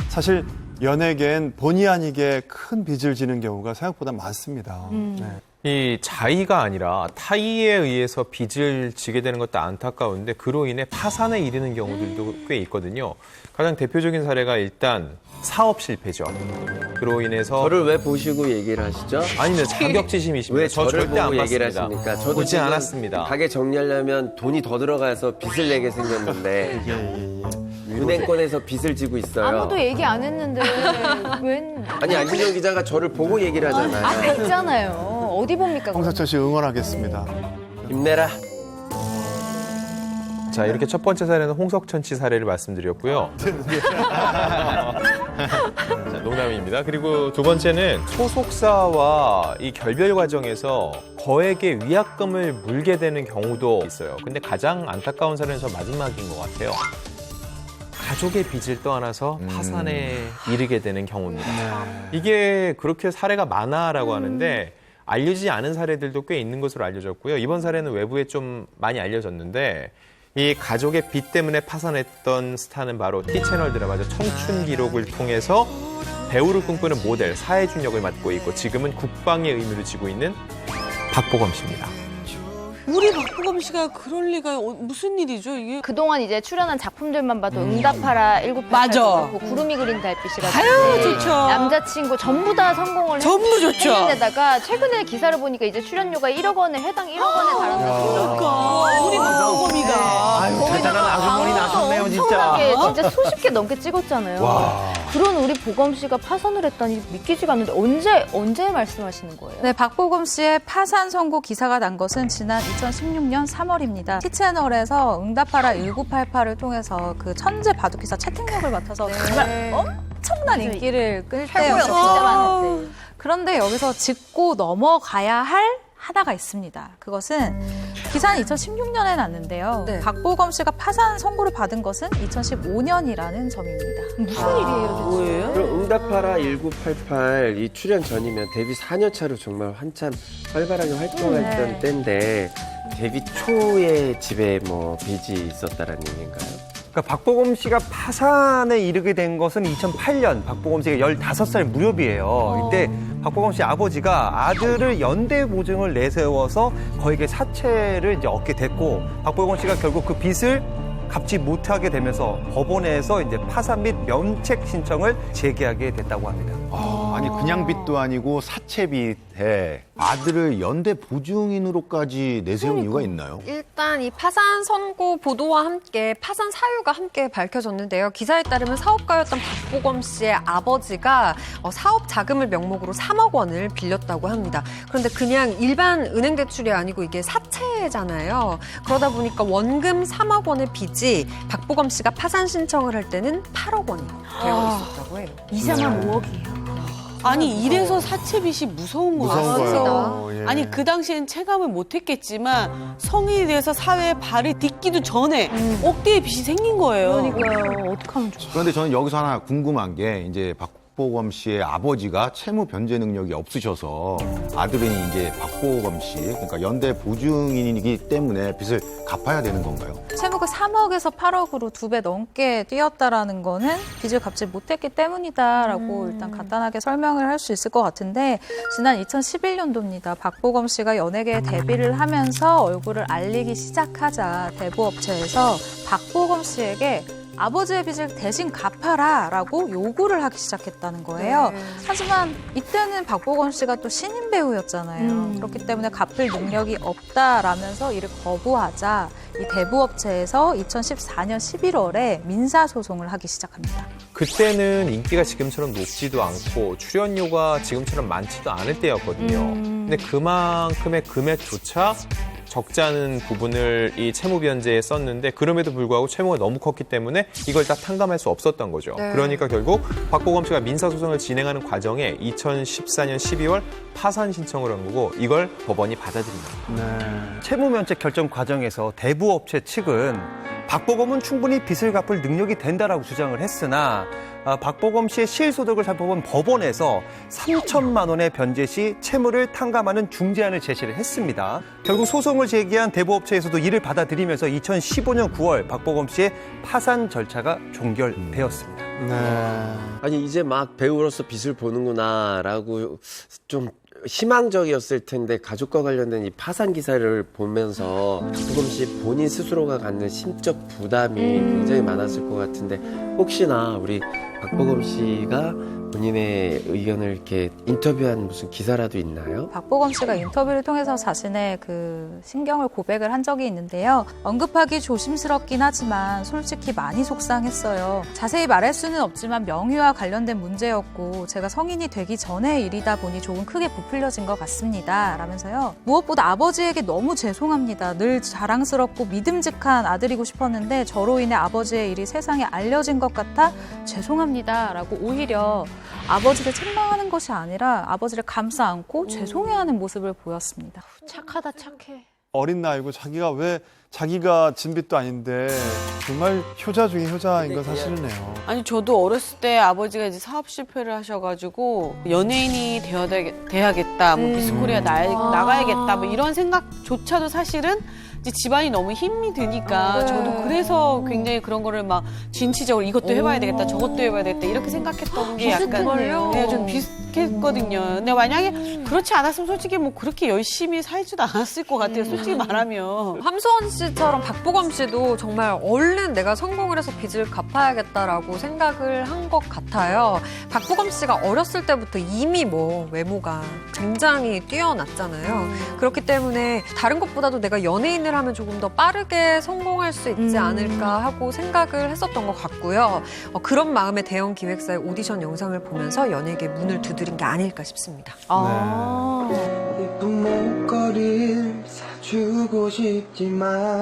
사실 연예계엔 본의 아니게 큰 빚을 지는 경우가 생각보다 많습니다. 네. 이 자의가 아니라 타의에 의해서 빚을 지게 되는 것도 안타까운데 그로 인해 파산에 이르는 경우들도 꽤 있거든요. 가장 대표적인 사례가 일단 사업 실패죠. 그로 인해서 저를 왜 보시고 얘기를 하시죠? 아니면 자격지심이십니다. 왜 저 저를 절대 안 보고 얘기를 받습니다. 하십니까? 저도 보지 지금 않았습니다. 가게 정리하려면 돈이 더 들어가서 빚을 내게 생겼는데 은행권에서 빚을 지고 있어요. 아무도 얘기 안 했는데 웬 아니 안진영 기자가 저를 보고 얘기를 하잖아요. 앞에 있잖아요. 어디 봅니까? 그럼? 홍사철 씨 응원하겠습니다. 힘내라. 자, 이렇게 첫 번째 사례는 홍석천 씨 사례를 말씀드렸고요. 자, 농담입니다. 그리고 두 번째는 소속사와 이 결별 과정에서 거액의 위약금을 물게 되는 경우도 있어요. 근데 가장 안타까운 사례는 저 마지막인 것 같아요. 가족의 빚을 떠안아서 파산에 이르게 되는 경우입니다. 이게 그렇게 사례가 많아라고 하는데 알려지지 않은 사례들도 꽤 있는 것으로 알려졌고요. 이번 사례는 외부에 좀 많이 알려졌는데 이 가족의 빚 때문에 파산했던 스타는 바로 T채널 드라마죠. 청춘 기록을 통해서 배우를 꿈꾸는 모델 사해준 역을 맡고 있고 지금은 국방의 의무를 지고 있는 박보검 씨입니다. 우리 박보검 씨가 그럴 리가 무슨 일이죠 이게? 그동안 이제 출연한 작품들만 봐도 응답하라 1988도 맞아. 그렇고 구름이 그린 달빛이라든지 아유, 좋죠. 남자친구 전부 다 성공을 전부 좋죠. 했는데다가 최근에 기사를 보니까 이제 출연료가 1억 원에 해당 1억 원에 달한다고 그러니까 우리 박보검이가 아유, 대단한 아주머니 나셨네요, 진짜. 엄청나게 진짜 수십 개 넘게 찍었잖아요. 그런 우리 보검 씨가 파산을 했다니 믿기지가 않는데 언제 말씀하시는 거예요? 네, 박보검 씨의 파산 선고 기사가 난 것은 지난 2016년 3월입니다. T채널에서 응답하라 1988을 통해서 그 천재 바둑기사 채택력을 맡아서 정말 엄청난 인기를 끌 때였었죠. 그런데 여기서 짚고 넘어가야 할 하나가 있습니다. 그것은 기사는 2016년에 났는데요. 네. 박보검 씨가 파산 선고를 받은 것은 2015년이라는 점입니다. 무슨 일이에요, 도대체? 뭐예요? 그럼 응답하라 1988 이 출연 전이면 데뷔 4년 차로 정말 한참 활발하게 활동했던 때인데 데뷔 초에 집에 뭐 빚이 있었다라는 얘기인가요? 그러니까 박보검 씨가 파산에 이르게 된 것은 2008년 박보검 씨가 15살 무렵이에요. 이때 박보검 씨 아버지가 아들을 연대 보증을 내세워서 거액의 사채를 이제 얻게 됐고 박보검 씨가 결국 그 빚을 갚지 못하게 되면서 법원에서 이제 파산 및 면책 신청을 제기하게 됐다고 합니다. 아니 그냥 빚도 아니고 사채빚에 아들을 연대 보증인으로까지 내세운 이유가 있나요? 일단 이 파산 선고 보도와 함께 파산 사유가 함께 밝혀졌는데요. 기사에 따르면 사업가였던 박보검 씨의 아버지가 사업 자금을 명목으로 3억 원을 빌렸다고 합니다. 그런데 그냥 일반 은행 대출이 아니고 이게 사채잖아요. 그러다 보니까 원금 3억 원의 빚이 박보검 씨가 파산 신청을 할 때는 8억 원이 되어 있었다고 해요. 이자만 5억이에요. 아니 이래서 사채빚이 무서운 거 무서운 같아요. 거예요. 예. 아니 그 당시엔 체감을 못했겠지만 성인이 돼서 사회에 발을 딛기도 전에 억대의 빚이 생긴 거예요. 그러니까요. 어떡하면 좋아. 그런데 저는 여기서 하나 궁금한 게 이제 박보검 씨의 아버지가 채무 변제 능력이 없으셔서 아들은 이제 박보검 씨, 그러니까 연대 보증인이기 때문에 빚을 갚아야 되는 건가요? 채무가 3억에서 8억으로 2배 넘게 뛰었다라는 거는 빚을 갚지 못했기 때문이다라고 일단 간단하게 설명을 할 수 있을 것 같은데 지난 2011년도입니다. 박보검 씨가 연예계에 데뷔를 하면서 얼굴을 알리기 시작하자 대부업체에서 박보검 씨에게 아버지의 빚을 대신 갚아라라고 요구를 하기 시작했다는 거예요. 하지만 이때는 박보검 씨가 또 신인 배우였잖아요. 그렇기 때문에 갚을 능력이 없다라면서 이를 거부하자 이 대부업체에서 2014년 11월에 민사소송을 하기 시작합니다. 그때는 인기가 지금처럼 높지도 않고 출연료가 지금처럼 많지도 않을 때였거든요. 근데 그만큼의 금액조차 적지 않은 부분을 이 채무 변제에 썼는데 그럼에도 불구하고 채무가 너무 컸기 때문에 이걸 다 탕감할 수 없었던 거죠. 네. 그러니까 결국 박보검 씨가 민사소송을 진행하는 과정에 2014년 12월 파산 신청을 한 거고 이걸 법원이 받아들입니다. 채무 면책 결정 과정에서 대부업체 측은 박보검은 충분히 빚을 갚을 능력이 된다라고 주장을 했으나 박보검 씨의 실소득을 살펴본 법원에서 3천만 원의 변제 시 채무를 탕감하는 중재안을 제시를 했습니다. 결국 소송을 제기한 대부업체에서도 이를 받아들이면서 2015년 9월 박보검 씨의 파산 절차가 종결되었습니다. 네. 아니 이제 막 배우로서 빚을 보는구나라고 좀 희망적이었을 텐데 가족과 관련된 이 파산 기사를 보면서 박보검 씨 본인 스스로가 갖는 심적 부담이 굉장히 많았을 것 같은데 혹시나 우리 박보검 씨가 본인의 의견을 이렇게 인터뷰한 무슨 기사라도 있나요? 박보검 씨가 인터뷰를 통해서 자신의 그 신경을 고백을 한 적이 있는데요. 언급하기 조심스럽긴 하지만 솔직히 많이 속상했어요. 자세히 말할 수는 없지만 명의와 관련된 문제였고 제가 성인이 되기 전의 일이다 보니 조금 크게 부풀려진 것 같습니다. 라면서요. 무엇보다 아버지에게 너무 죄송합니다. 늘 자랑스럽고 믿음직한 아들이고 싶었는데 저로 인해 아버지의 일이 세상에 알려진 것 같아 죄송합니다. 라고 오히려 아버지를 책망하는 것이 아니라 아버지를 감싸 안고 죄송해하는 모습을 보였습니다. 착하다 착해. 어린 나이고 자기가 진 빚도 아닌데 정말 효자 중에 효자인 건 사실이네요. 아니 저도 어렸을 때 아버지가 이제 사업 실패를 하셔가지고 연예인이 돼야겠다, 뭐 미스코리아 나가야겠다, 뭐 이런 생각조차도 사실은 이제 집안이 너무 힘이 드니까 저도 그래서 굉장히 그런 거를 막 진취적으로 이것도 해봐야 되겠다, 저것도 해봐야 되겠다 이렇게 생각했던 게 약간 네, 좀 비슷했거든요. 근데 만약에 그렇지 않았으면 솔직히 뭐 그렇게 열심히 살지도 않았을 것 같아요. 솔직히 말하면. 함수원 씨처럼 박보검 씨도 정말 얼른 내가 성공을 해서 빚을 갚아야겠다라고 생각을 한 것 같아요. 박보검 씨가 어렸을 때부터 이미 뭐 외모가 굉장히 뛰어났잖아요. 그렇기 때문에 다른 것보다도 내가 연예인을 하면 조금 더 빠르게 성공할 수 있지 않을까 하고 생각을 했었던 것 같고요. 그런 마음에 대형 기획사의 오디션 영상을 보면서 연예계 문을 두드린 게 아닐까 싶습니다. 예쁜 목걸이를 사주고 싶지만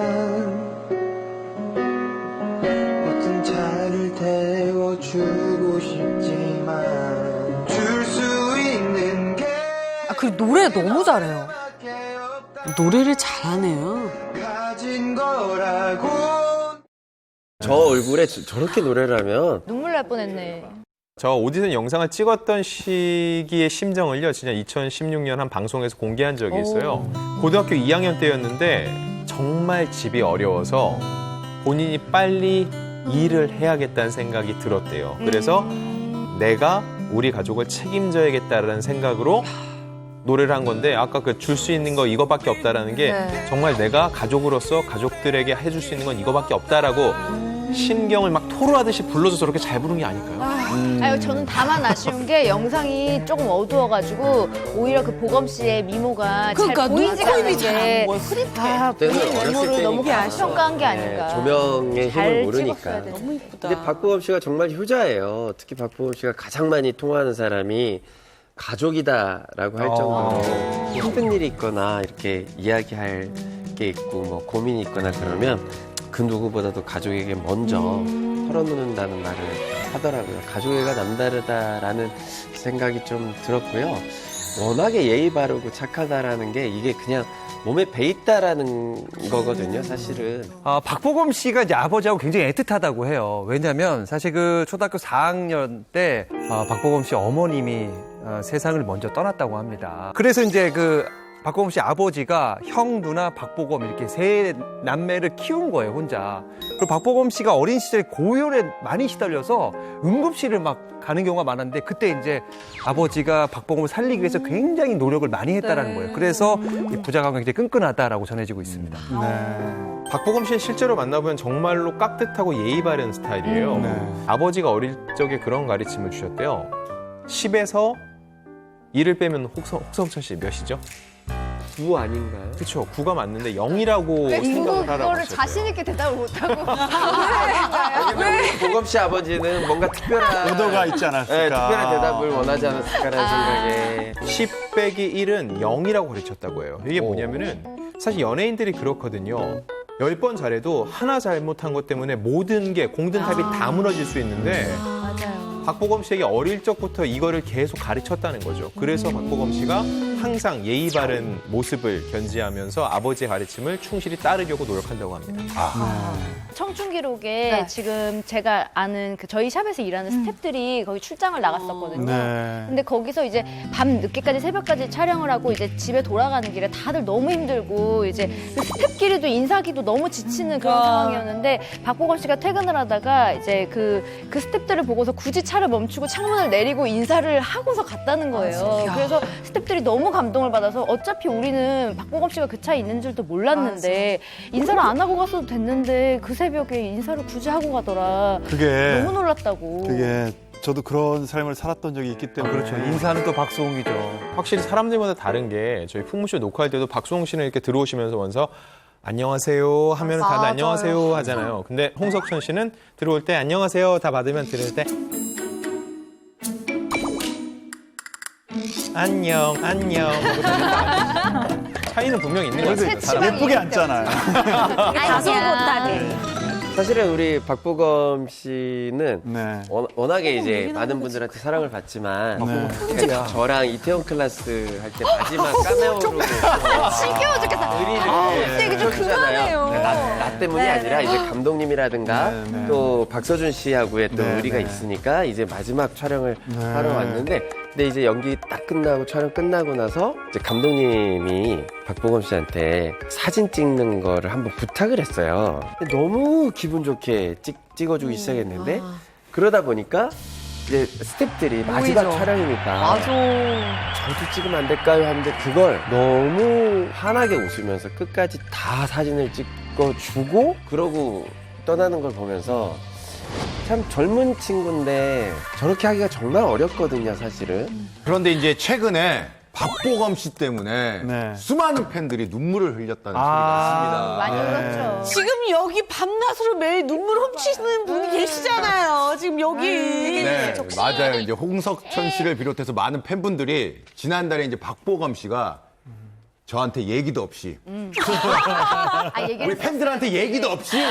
멋진 차를 태워주고 싶지만 줄 수 있는 게 그 노래 너무 잘해요. 노래를 잘하네요. 가진 거라고. 저 얼굴에 저렇게 노래를 하면 눈물 날 뻔했네. 저 오디션 영상을 찍었던 시기의 심정을요, 진짜 2016년 한 방송에서 공개한 적이 있어요. 고등학교 2학년 때였는데 정말 집이 어려워서 본인이 빨리 일을 해야겠다는 생각이 들었대요. 그래서 내가 우리 가족을 책임져야겠다는 생각으로 노래를 한 건데 아까 그 줄 수 있는 거 이거밖에 없다라는 게 정말 내가 가족으로서 가족들에게 해줄 수 있는 건 이거밖에 없다라고 신경을 막 토로하듯이 불러서 저렇게 잘 부른 게 아닐까요? 아유, 저는 다만 아쉬운 게 영상이 조금 어두워가지고 오히려 그 보검 씨의 미모가 그러니까 잘 보이지가 않는 게 흐릿해. 아, 그때는 본인 어렸을 외모를 너무 때니까. 평가한 게 아닌가. 조명의 잘 힘을 모르니까. 찍었어야 되는데. 너무 이쁘다. 근데 박보검 씨가 정말 효자예요. 특히 박보검 씨가 가장 많이 통화하는 사람이 가족이다라고 할 정도로 힘든 일이 있거나 이렇게 이야기할 게 있고 뭐 고민이 있거나 그러면 그 누구보다도 가족에게 먼저 털어놓는다는 말을 하더라고요. 가족애가 남다르다라는 생각이 좀 들었고요. 워낙에 예의 바르고 착하다라는 게 이게 그냥 몸에 배 있다라는 거거든요, 사실은. 박보검 씨가 이제 아버지하고 굉장히 애틋하다고 해요. 왜냐면 사실 그 초등학교 4학년 때 박보검 씨 어머님이 세상을 먼저 떠났다고 합니다. 그래서 이제 그 박보검 씨 아버지가 형, 누나, 박보검 이렇게 세 남매를 키운 거예요, 혼자. 그리고 박보검 씨가 어린 시절에 고열에 많이 시달려서 응급실을 막 가는 경우가 많았는데 그때 이제 아버지가 박보검을 살리기 위해서 굉장히 노력을 많이 했다라는 거예요. 그래서 이 부자가 굉장히 끈끈하다라고 전해지고 있습니다. 박보검 씨 실제로 만나보면 정말로 깍듯하고 예의 바른 스타일이에요. 아버지가 어릴 적에 그런 가르침을 주셨대요. 10에서 1을 빼면 혹성천 씨 몇이죠? 9 아닌가요? 그렇죠. 9가 맞는데 0이라고 생각을 하라고 그거를 하셨대요. 자신 있게 대답을 못하고. 왜냐면 보검 씨 아버지는 뭔가 특별한 의도가 있지 않았을까. 네, 특별한 대답을 원하지 않았을까라는 생각에 10 빼기 1은 0이라고 가르쳤다고 해요. 이게 뭐냐면은 사실 연예인들이 그렇거든요. 10번 잘해도 하나 잘못한 것 때문에 모든 게 공든탑이 다 무너질 수 있는데 맞아요. 박보검 씨에게 어릴 적부터 이거를 계속 가르쳤다는 거죠. 그래서 박보검 씨가 항상 예의 바른 모습을 견지하면서 아버지의 가르침을 충실히 따르려고 노력한다고 합니다. 청춘 기록에 지금 제가 아는 그 저희 샵에서 일하는 스태프들이 거기 출장을 나갔었거든요. 네. 근데 거기서 이제 밤 늦게까지 새벽까지 촬영을 하고 이제 집에 돌아가는 길에 다들 너무 힘들고 이제 그 스태프끼리도 인사하기도 너무 지치는 그런 상황이었는데 박보검 씨가 퇴근을 하다가 이제 그 스태프들을 보고서 굳이 차를 멈추고 창문을 내리고 인사를 하고서 갔다는 거예요. 그래서 스태프들이 너무 감동을 받아서 어차피 우리는 박보검 씨가 그 차에 있는 줄도 몰랐는데 인사를 안 하고 갔어도 됐는데 그 새벽에 인사를 굳이 하고 가더라. 그게 너무 놀랐다고. 그게 저도 그런 삶을 살았던 적이 있기 때문에 그렇죠. 인사는 또 박수홍이죠. 확실히 사람들마다 다른 게 저희 풍무쇼 녹화할 때도 박수홍 씨는 이렇게 들어오시면서 먼저 안녕하세요 하면 다들 안녕하세요 하잖아요. 근데 홍석천 씨는 들어올 때 안녕하세요 다 받으면 들을 때 안녕 하고 차이는 분명히 있는 것 같아요. 사람. 예쁘게 앉잖아요. 다소 못하게. 사실은 우리 박보검 씨는 네. 워낙에 이제 많은 분들한테 사랑을 받지만 네. 저랑 이태원 클래스 할 때 마지막 까메오로 지겨워 죽겠어. 의리를 이게 좀 그만해요. 나 때문이 아니라 이제 감독님이라든가 네, 네. 또 박서준 씨하고의 또 네, 의리가 네. 있으니까 이제 마지막 촬영을 네. 하러 왔는데 근데 이제 연기 딱 끝나고 촬영 끝나고 나서 이제 감독님이 박보검 씨한테 사진 찍는 거를 한번 부탁을 했어요. 근데 너무 기분 좋게 찍어주기 시작했는데 그러다 보니까 이제 스태프들이 마지막 촬영이니까 저도 찍으면 안 될까요? 하는데 그걸 너무 환하게 웃으면서 끝까지 다 사진을 찍어주고 그러고 떠나는 걸 보면서 참 젊은 친구인데 저렇게 하기가 정말 어렵거든요, 사실은. 그런데 이제 최근에 박보검 씨 때문에 네. 수많은 팬들이 눈물을 흘렸다는 소리가 있습니다. 많이 울었죠. 지금 여기 밤낮으로 매일 눈물 훔치는 분이 계시잖아요. 지금 여기. 네, 맞아요. 이제 홍석천 씨를 비롯해서 많은 팬분들이 지난달에 이제 박보검 씨가 저한테 얘기도 없이 우리 팬들한테 얘기도 없이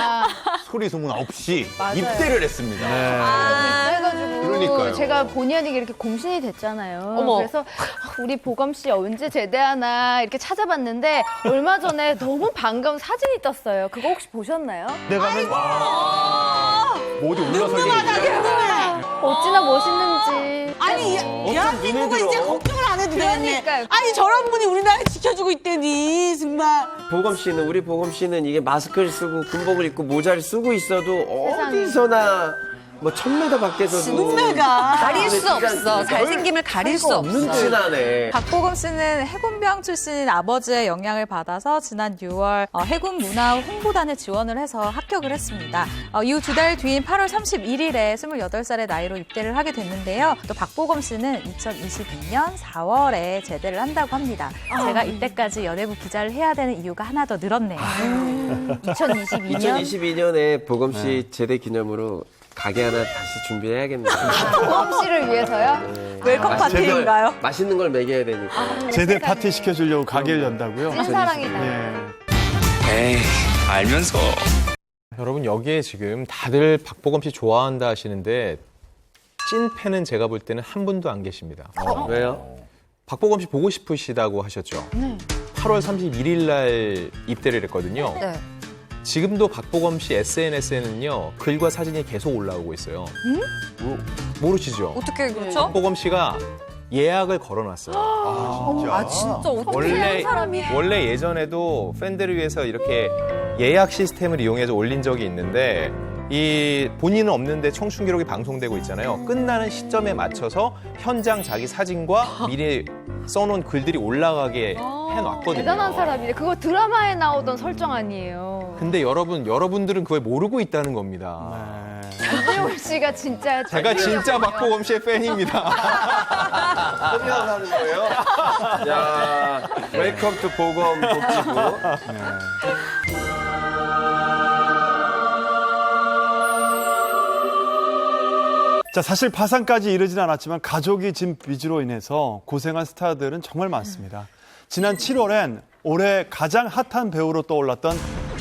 소리 소문 없이 입대를 했습니다. 그래가지고 그러니까요. 제가 본의 아니게 이렇게 공신이 됐잖아요. 어머. 그래서 우리 보검 씨 언제 제대하나 이렇게 찾아봤는데 얼마 전에 너무 반가운 사진이 떴어요. 그거 혹시 보셨나요? 내가 모두 올라서 어찌나 멋있는지. 아니, 대한민국은 이제 걱정을 안 해도 되겠네. 그러니까요. 아니, 저런 분이 우리나라를 지켜주고 있다니, 정말. 우리 보검 씨는 이게 마스크를 쓰고 군복을 입고 모자를 쓰고 있어도 세상에. 어디서나 뭐 1000m 밖에서도 눈매가 가릴 수 없어. 잘생김을 가릴 수 없어. 친하네. 박보검 씨는 해군병 출신인 아버지의 영향을 받아서 지난 6월 해군 문화 홍보단에 지원을 해서 합격을 했습니다. 이후 2달 뒤인 8월 31일에 28살의 나이로 입대를 하게 됐는데요. 또 박보검 씨는 2022년 4월에 제대를 한다고 합니다. 제가 이때까지 연예부 기자를 해야 되는 이유가 하나 더 늘었네요. 2022년 2022년에 보검 씨 제대 기념으로 가게 하나 다시 준비해야겠네요. 보검 씨를 위해서요? 웰컴 파티인가요? 맛있는 걸 먹여야 되니까. 제대 파티 시켜주려고 가게를 연다고요? 찐사랑이다. 예. 에이, 알면서. 여러분 여기에 지금 다들 박보검 씨 좋아한다 하시는데 찐팬은 제가 볼 때는 한 분도 안 계십니다. 왜요? 박보검 씨 보고 싶으시다고 하셨죠? 네. 8월 31일 날 입대를 했거든요. 네. 지금도 박보검 씨 SNS에는요 글과 사진이 계속 올라오고 있어요. 모르시죠? 어떻게 그렇죠? 박보검 씨가 예약을 걸어놨어요. 진짜 어떻게 원래 한 사람이 원래 예전에도 팬들을 위해서 이렇게 예약 시스템을 이용해서 올린 적이 있는데 이 본인은 없는데 청춘 기록이 방송되고 있잖아요. 끝나는 시점에 맞춰서 현장 자기 사진과 미리 써놓은 글들이 올라가게 해놨거든요. 대단한 사람이네. 그거 드라마에 나오던 설정 아니에요. 근데 여러분들은 그걸 모르고 있다는 겁니다. 안재홍 씨가 진짜 제가 진짜 박보검 씨의 팬입니다. 설명하는 거예요? 야, 웰컴 투 보검 복지부. 자, 사실 파산까지 이르진 않았지만 가족이 진 빚으로 인해서 고생한 스타들은 정말 많습니다. 지난 7월엔 올해 가장 핫한 배우로 떠올랐던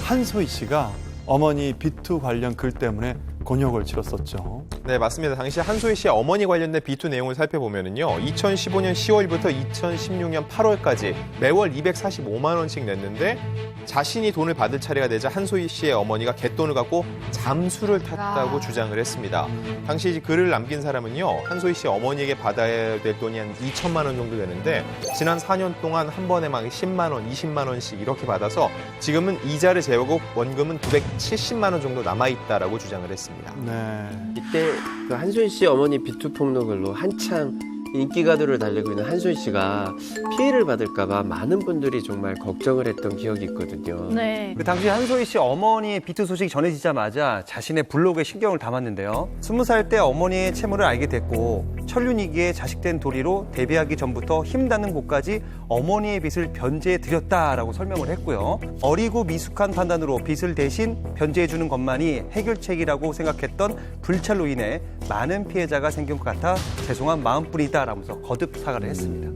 한소희 씨가 어머니 비투 관련 글 때문에 곤욕을 치렀었죠. 네, 맞습니다. 당시 한소희 씨의 어머니 관련된 비투 내용을 살펴보면요. 2015년 10월부터 2016년 8월까지 매월 245만 원씩 냈는데 자신이 돈을 받을 차례가 되자 한소희 씨의 어머니가 갯돈을 갖고 잠수를 탔다고 주장을 했습니다. 당시 글을 남긴 사람은요. 한소희 씨 어머니에게 받아야 될 돈이 한 2천만 원 정도 되는데 지난 4년 동안 한 번에 막 10만 원, 20만 원씩 이렇게 받아서 지금은 이자를 제외하고 원금은 970만 원 정도 남아있다라고 주장을 했습니다. 네. 이때 그 한소희 씨 어머니 비투 폭로글로 한창 인기가도를 달리고 있는 한소희 씨가 피해를 받을까봐 많은 분들이 정말 걱정을 했던 기억이 있거든요. 네. 그 당시 한소희 씨 어머니의 비투 소식이 전해지자마자 자신의 블로그에 신경을 담았는데요. 20살 때 어머니의 채무를 알게 됐고 천륜이기에 자식된 도리로 데뷔하기 전부터 힘닿는 곳까지 어머니의 빚을 변제해 드렸다라고 설명을 했고요. 어리고 미숙한 판단으로 빚을 대신 변제해 주는 것만이 해결책이라고 생각했던 불찰로 인해 많은 피해자가 생긴 것 같아 죄송한 마음뿐이다라면서 거듭 사과를 했습니다.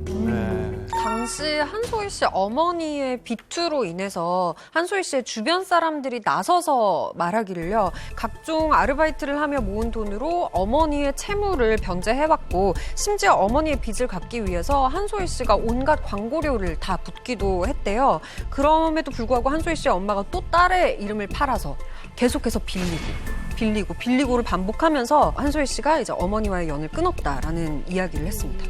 당시 한소희 씨 어머니의 비투로 인해서 한소희 씨의 주변 사람들이 나서서 말하기를요. 각종 아르바이트를 하며 모은 돈으로 어머니의 채무를 변제해왔고 심지어 어머니의 빚을 갚기 위해서 한소희 씨가 온갖 광고료를 다 붓기도 했대요. 그럼에도 불구하고 한소희 씨의 엄마가 또 딸의 이름을 팔아서 계속해서 빌리고를 반복하면서 한소희 씨가 이제 어머니와의 연을 끊었다라는 이야기를 했습니다.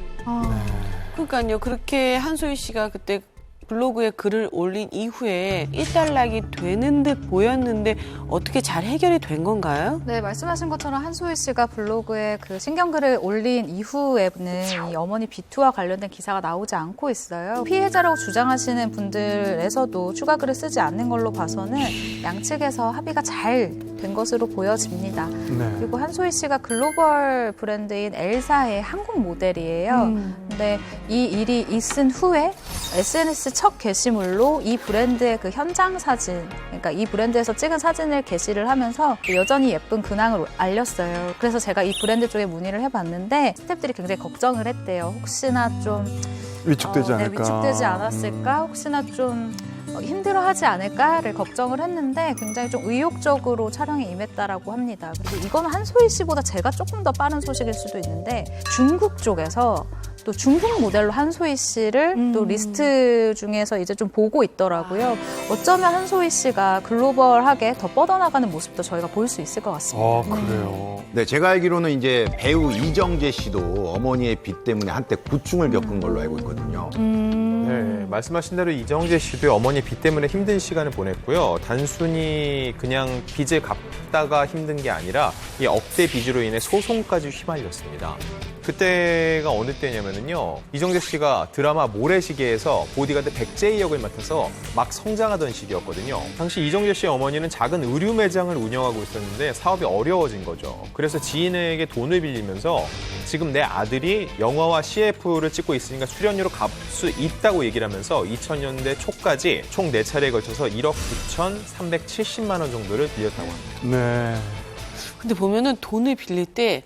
그러니까요. 그렇게 한소희 씨가 그때 블로그에 글을 올린 이후에 일단락이 되는 듯 보였는데 어떻게 잘 해결이 된 건가요? 네, 말씀하신 것처럼 한소희 씨가 블로그에 그 신경글을 올린 이후에는 이 어머니 비투와 관련된 기사가 나오지 않고 있어요. 피해자라고 주장하시는 분들에서도 추가 글을 쓰지 않는 걸로 봐서는 양측에서 합의가 잘 된 것으로 보여집니다. 네. 그리고 한소희 씨가 글로벌 브랜드인 엘사의 한국 모델이에요. 근데 이 일이 있은 후에 SNS 첫 게시물로 이 브랜드의 그 현장 사진, 그러니까 이 브랜드에서 찍은 사진을 게시를 하면서 여전히 예쁜 근황을 알렸어요. 그래서 제가 이 브랜드 쪽에 문의를 해봤는데 스태프들이 굉장히 걱정을 했대요. 혹시나 좀 위축되지 않을까. 네, 위축되지 않았을까? 혹시나 좀 힘들어하지 않을까를 걱정을 했는데 굉장히 좀 의욕적으로 촬영에 임했다라고 합니다. 그리고 이건 한소희 씨보다 제가 조금 더 빠른 소식일 수도 있는데 중국 쪽에서 또 중국 모델로 한소희 씨를 또 리스트 중에서 이제 좀 보고 있더라고요. 어쩌면 한소희 씨가 글로벌하게 더 뻗어나가는 모습도 저희가 볼 수 있을 것 같습니다. 그래요. 네, 제가 알기로는 이제 배우 이정재 씨도 어머니의 빚 때문에 한때 고충을 겪은 걸로 알고 있거든요. 네, 말씀하신 대로 이정재 씨도 어머니 빚 때문에 힘든 시간을 보냈고요. 단순히 그냥 빚을 갚다가 힘든 게 아니라 이 억대 빚으로 인해 소송까지 휘말렸습니다. 그때가 어느 때냐면요. 이정재 씨가 드라마 모래시계에서 보디가드 백제희 역을 맡아서 막 성장하던 시기였거든요. 당시 이정재 씨의 어머니는 작은 의류 매장을 운영하고 있었는데 사업이 어려워진 거죠. 그래서 지인에게 돈을 빌리면서 지금 내 아들이 영화와 CF를 찍고 있으니까 출연료로 갚을 수 있다고 얘기를 하면서 2000년대 초까지 총 4차례에 걸쳐서 1억 9,370만 원 정도를 빌렸다고 합니다. 네. 근데 보면은 돈을 빌릴 때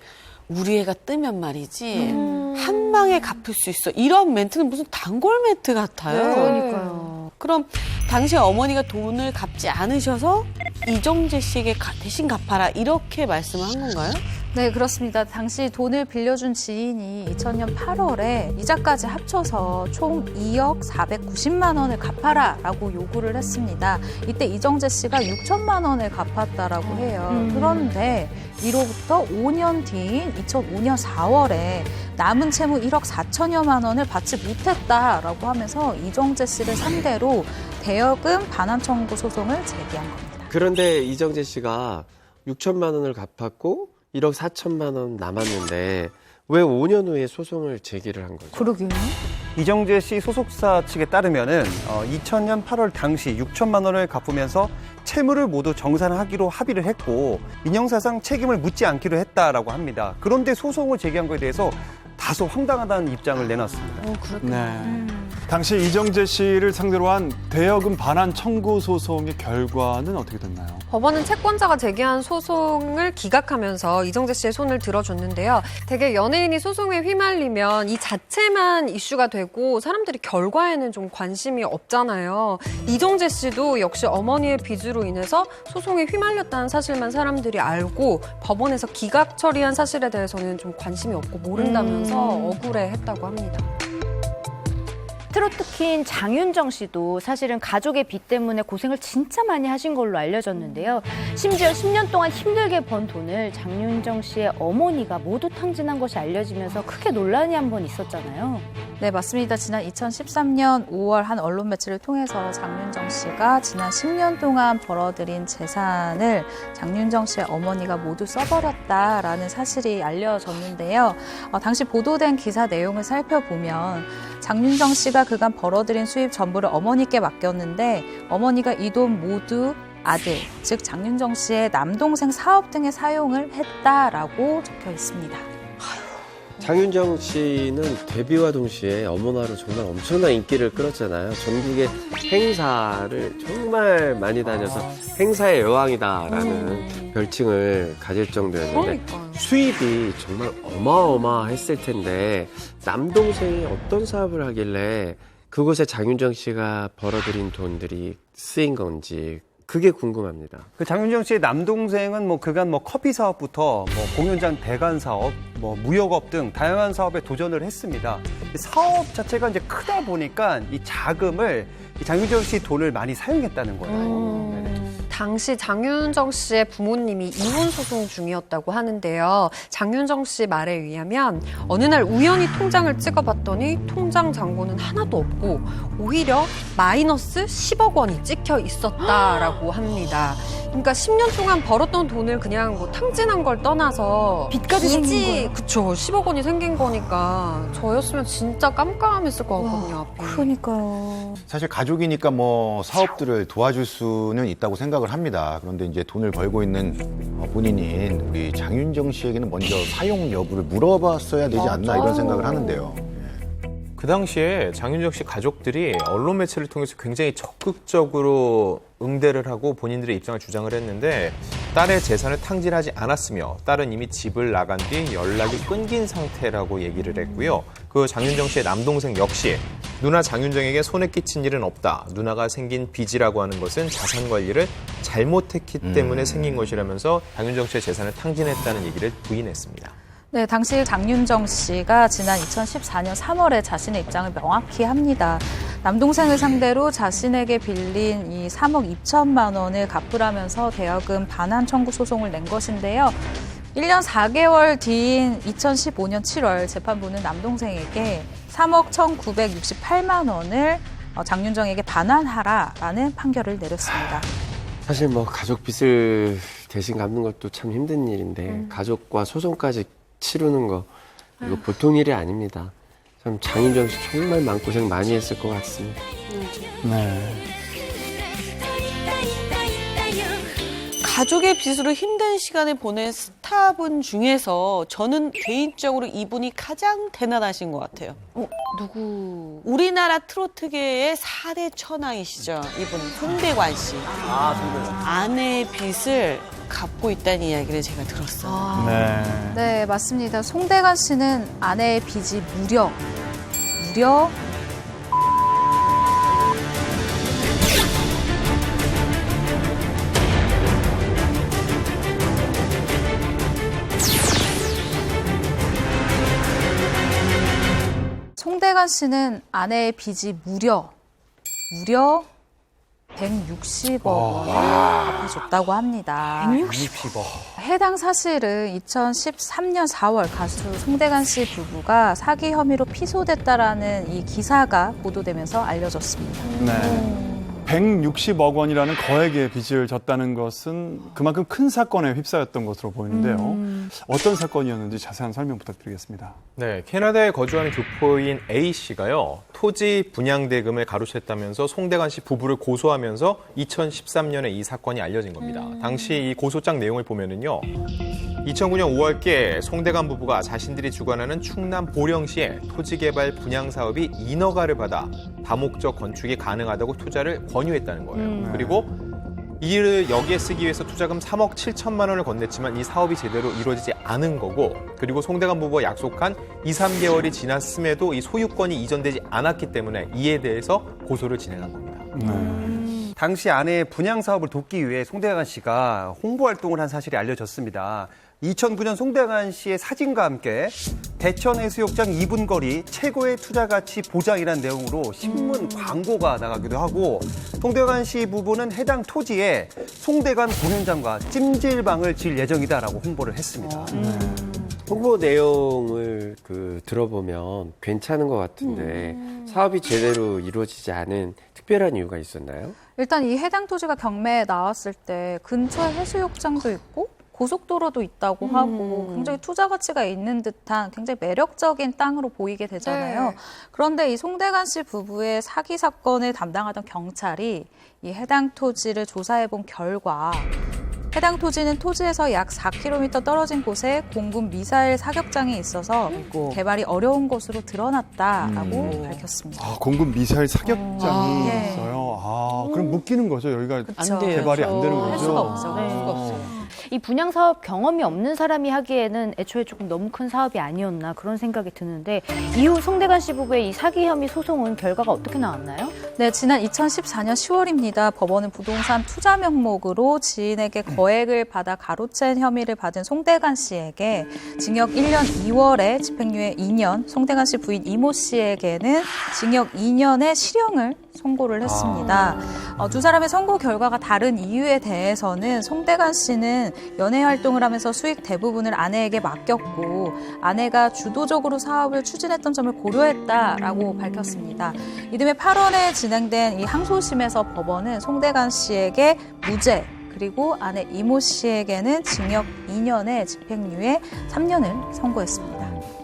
우리 애가 뜨면 말이지 한 방에 갚을 수 있어. 이런 멘트는 무슨 단골 멘트 같아요. 그러니까요. 그럼 당시 어머니가 돈을 갚지 않으셔서 이정재 씨에게 대신 갚아라 이렇게 말씀을 한 건가요? 네, 그렇습니다. 당시 돈을 빌려준 지인이 2000년 8월에 이자까지 합쳐서 총 2억 490만 원을 갚아라라고 요구를 했습니다. 이때 이정재 씨가 6천만 원을 갚았다라고 해요. 그런데 이로부터 5년 뒤인 2005년 4월에 남은 채무 1억 4천여만 원을 받지 못했다라고 하면서 이정재 씨를 상대로 대여금 반환 청구 소송을 제기한 겁니다. 그런데 이정재 씨가 6천만 원을 갚았고 1억 4천만 원 남았는데 왜 5년 후에 소송을 제기를 한 거죠? 그러게요. 이정재 씨 소속사 측에 따르면은 2000년 8월 당시 6천만 원을 갚으면서 채무를 모두 정산하기로 합의를 했고 인형사상 책임을 묻지 않기로 했다라고 합니다. 그런데 소송을 제기한 것에 대해서 다소 황당하다는 입장을 내놨습니다. 네. 당시 이정재 씨를 상대로 한 대여금 반환 청구 소송의 결과는 어떻게 됐나요? 법원은 채권자가 제기한 소송을 기각하면서 이정재 씨의 손을 들어줬는데요. 되게 연예인이 소송에 휘말리면 이 자체만 이슈가 되고 사람들이 결과에는 좀 관심이 없잖아요. 이정재 씨도 역시 어머니의 빚으로 인해서 소송에 휘말렸다는 사실만 사람들이 알고 법원에서 기각 처리한 사실에 대해서는 좀 관심이 없고 모른다면서 억울해했다고 합니다. 트로트 퀸 장윤정 씨도 사실은 가족의 빚 때문에 고생을 진짜 많이 하신 걸로 알려졌는데요. 심지어 10년 동안 힘들게 번 돈을 장윤정 씨의 어머니가 모두 탕진한 것이 알려지면서 크게 논란이 한 번 있었잖아요. 네, 맞습니다. 지난 2013년 5월 한 언론 매체를 통해서 장윤정 씨가 지난 10년 동안 벌어들인 재산을 장윤정 씨의 어머니가 모두 써버렸다라는 사실이 알려졌는데요. 당시 보도된 기사 내용을 살펴보면 장윤정 씨가 그간 벌어들인 수입 전부를 어머니께 맡겼는데 어머니가 이 돈 모두 아들, 즉 장윤정 씨의 남동생 사업 등에 사용을 했다라고 적혀 있습니다. 장윤정 씨는 데뷔와 동시에 어머나로 정말 엄청난 인기를 끌었잖아요. 전국의 행사를 정말 많이 다녀서 행사의 여왕이다라는 별칭을 가질 정도였는데 수입이 정말 어마어마했을 텐데 남동생이 어떤 사업을 하길래 그곳에 장윤정 씨가 벌어들인 돈들이 쓰인 건지 그게 궁금합니다. 그 장윤정 씨의 남동생은 그간 커피 사업부터 공연장 대관 사업, 무역업 등 다양한 사업에 도전을 했습니다. 사업 자체가 이제 크다 보니까 이 자금을 장윤정 씨 돈을 많이 사용했다는 거예요. 당시 장윤정 씨의 부모님이 이혼 소송 중이었다고 하는데요. 장윤정 씨 말에 의하면 어느 날 우연히 통장을 찍어봤더니 통장 잔고는 하나도 없고 오히려 마이너스 10억 원이 찍혀 있었다라고 합니다. 그러니까 10년 동안 벌었던 돈을 그냥 탕진한 걸 떠나서 빚까지 생긴 거예요. 그쵸. 10억 원이 생긴 거니까 저였으면 진짜 깜깜했을 것 같거든요. 앞이. 그러니까요. 사실 가족이니까 사업들을 도와줄 수는 있다고 생각을 합니다. 그런데 이제 돈을 벌고 있는 본인인 우리 장윤정 씨에게는 먼저 사용 여부를 물어봤어야 되지 않나 이런 생각을 하는데요. 그 당시에 장윤정 씨 가족들이 언론 매체를 통해서 굉장히 적극적으로 응대를 하고 본인들의 입장을 주장을 했는데 딸의 재산을 탕진하지 않았으며 딸은 이미 집을 나간 뒤 연락이 끊긴 상태라고 얘기를 했고요. 그 장윤정 씨의 남동생 역시 누나 장윤정에게 손에 끼친 일은 없다. 누나가 생긴 빚이라고 하는 것은 자산 관리를 잘못했기 때문에 생긴 것이라면서 장윤정 씨의 재산을 탕진했다는 얘기를 부인했습니다. 네, 당시 장윤정 씨가 지난 2014년 3월에 자신의 입장을 명확히 합니다. 남동생을 상대로 자신에게 빌린 이 3억 2천만 원을 갚으라면서 대여금 반환 청구 소송을 낸 것인데요. 1년 4개월 뒤인 2015년 7월 재판부는 남동생에게 3억 1,968만 원을 장윤정에게 반환하라라는 판결을 내렸습니다. 사실 뭐 가족 빚을 대신 갚는 것도 참 힘든 일인데 가족과 소송까지 치르는 거 이거 보통 일이 아닙니다. 참 장윤정 씨 정말 마음고생 많이 했을 것 같습니다. 네. 가족의 빚으로 힘든 시간을 보낸 스타분 중에서 저는 개인적으로 이분이 가장 대단하신 것 같아요. 누구? 우리나라 트로트계의 4대 천왕이시죠. 이분 송대관 씨. 아내의 빚을 갚고 있다는 이야기를 제가 들었어요. 네. 네, 맞습니다. 송대관 씨는 아내의 빚이 무려 송대관 씨는 아내의 빚이 무려 160억 원을 갚아줬다고 합니다. 160억. 해당 사실은 2013년 4월 가수 송대관 씨 부부가 사기 혐의로 피소됐다라는 이 기사가 보도되면서 알려졌습니다. 네. 160억 원이라는 거액의 빚을 졌다는 것은 그만큼 큰 사건에 휩싸였던 것으로 보이는데요. 어떤 사건이었는지 자세한 설명 부탁드리겠습니다. 네, 캐나다에 거주하는 교포인 A 씨가요, 토지 분양 대금을 가로챘다면서 송대관 씨 부부를 고소하면서 2013년에 이 사건이 알려진 겁니다. 당시 이 고소장 내용을 보면은요, 2009년 5월께 송대관 부부가 자신들이 주관하는 충남 보령시에 토지개발 분양 사업이 인허가를 받아 다목적 건축이 가능하다고 투자를 권유했다는 거예요. 그리고 이를 여기에 쓰기 위해서 투자금 3억 7천만 원을 건넸지만 이 사업이 제대로 이루어지지 않은 거고, 그리고 송대관 부부가 약속한 2, 3개월이 지났음에도 이 소유권이 이전되지 않았기 때문에 이에 대해서 고소를 진행한 겁니다. 당시 아내의 분양 사업을 돕기 위해 송대관 씨가 홍보 활동을 한 사실이 알려졌습니다. 2009년 송대관 씨의 사진과 함께 대천해수욕장 2분 거리 최고의 투자 가치 보장이라는 내용으로 신문 광고가 나가기도 하고, 송대관 씨 부부는 해당 토지에 송대관 공연장과 찜질방을 지을 예정이다라고 홍보를 했습니다. 홍보 내용을 들어보면 괜찮은 것 같은데 사업이 제대로 이루어지지 않은 특별한 이유가 있었나요? 일단 이 해당 토지가 경매에 나왔을 때 근처에 해수욕장도 있고 고속도로도 있다고 하고 굉장히 투자 가치가 있는 듯한 굉장히 매력적인 땅으로 보이게 되잖아요. 네. 그런데 이 송대관 씨 부부의 사기 사건을 담당하던 경찰이 이 해당 토지를 조사해 본 결과 해당 토지는 토지에서 약 4km 떨어진 곳에 공군 미사일 사격장이 있어서 개발이 어려운 것으로 드러났다라고 밝혔습니다. 아, 공군 미사일 사격장이 네. 있어요. 그럼 묶이는 거죠. 여기가 안 돼요. 개발이 안 되는 거죠. 할 수가 없죠. 할 수가 없어요. 이 분양 사업 경험이 없는 사람이 하기에는 애초에 조금 너무 큰 사업이 아니었나 그런 생각이 드는데, 이후 송대관 씨 부부의 이 사기 혐의 소송은 결과가 어떻게 나왔나요? 네, 지난 2014년 10월입니다. 법원은 부동산 투자 명목으로 지인에게 거액을 받아 가로챈 혐의를 받은 송대관 씨에게 징역 1년 2월에 집행유예 2년, 송대관 씨 부인 이모 씨에게는 징역 2년의 실형을 선고를 했습니다. 두 사람의 선고 결과가 다른 이유에 대해서는 송대관 씨는 연예 활동을 하면서 수익 대부분을 아내에게 맡겼고 아내가 주도적으로 사업을 추진했던 점을 고려했다라고 밝혔습니다. 이듬해 8월에 진행된 이 항소심에서 법원은 송대관 씨에게 무죄, 그리고 아내 이모 씨에게는 징역 2년에 집행유예 3년을 선고했습니다.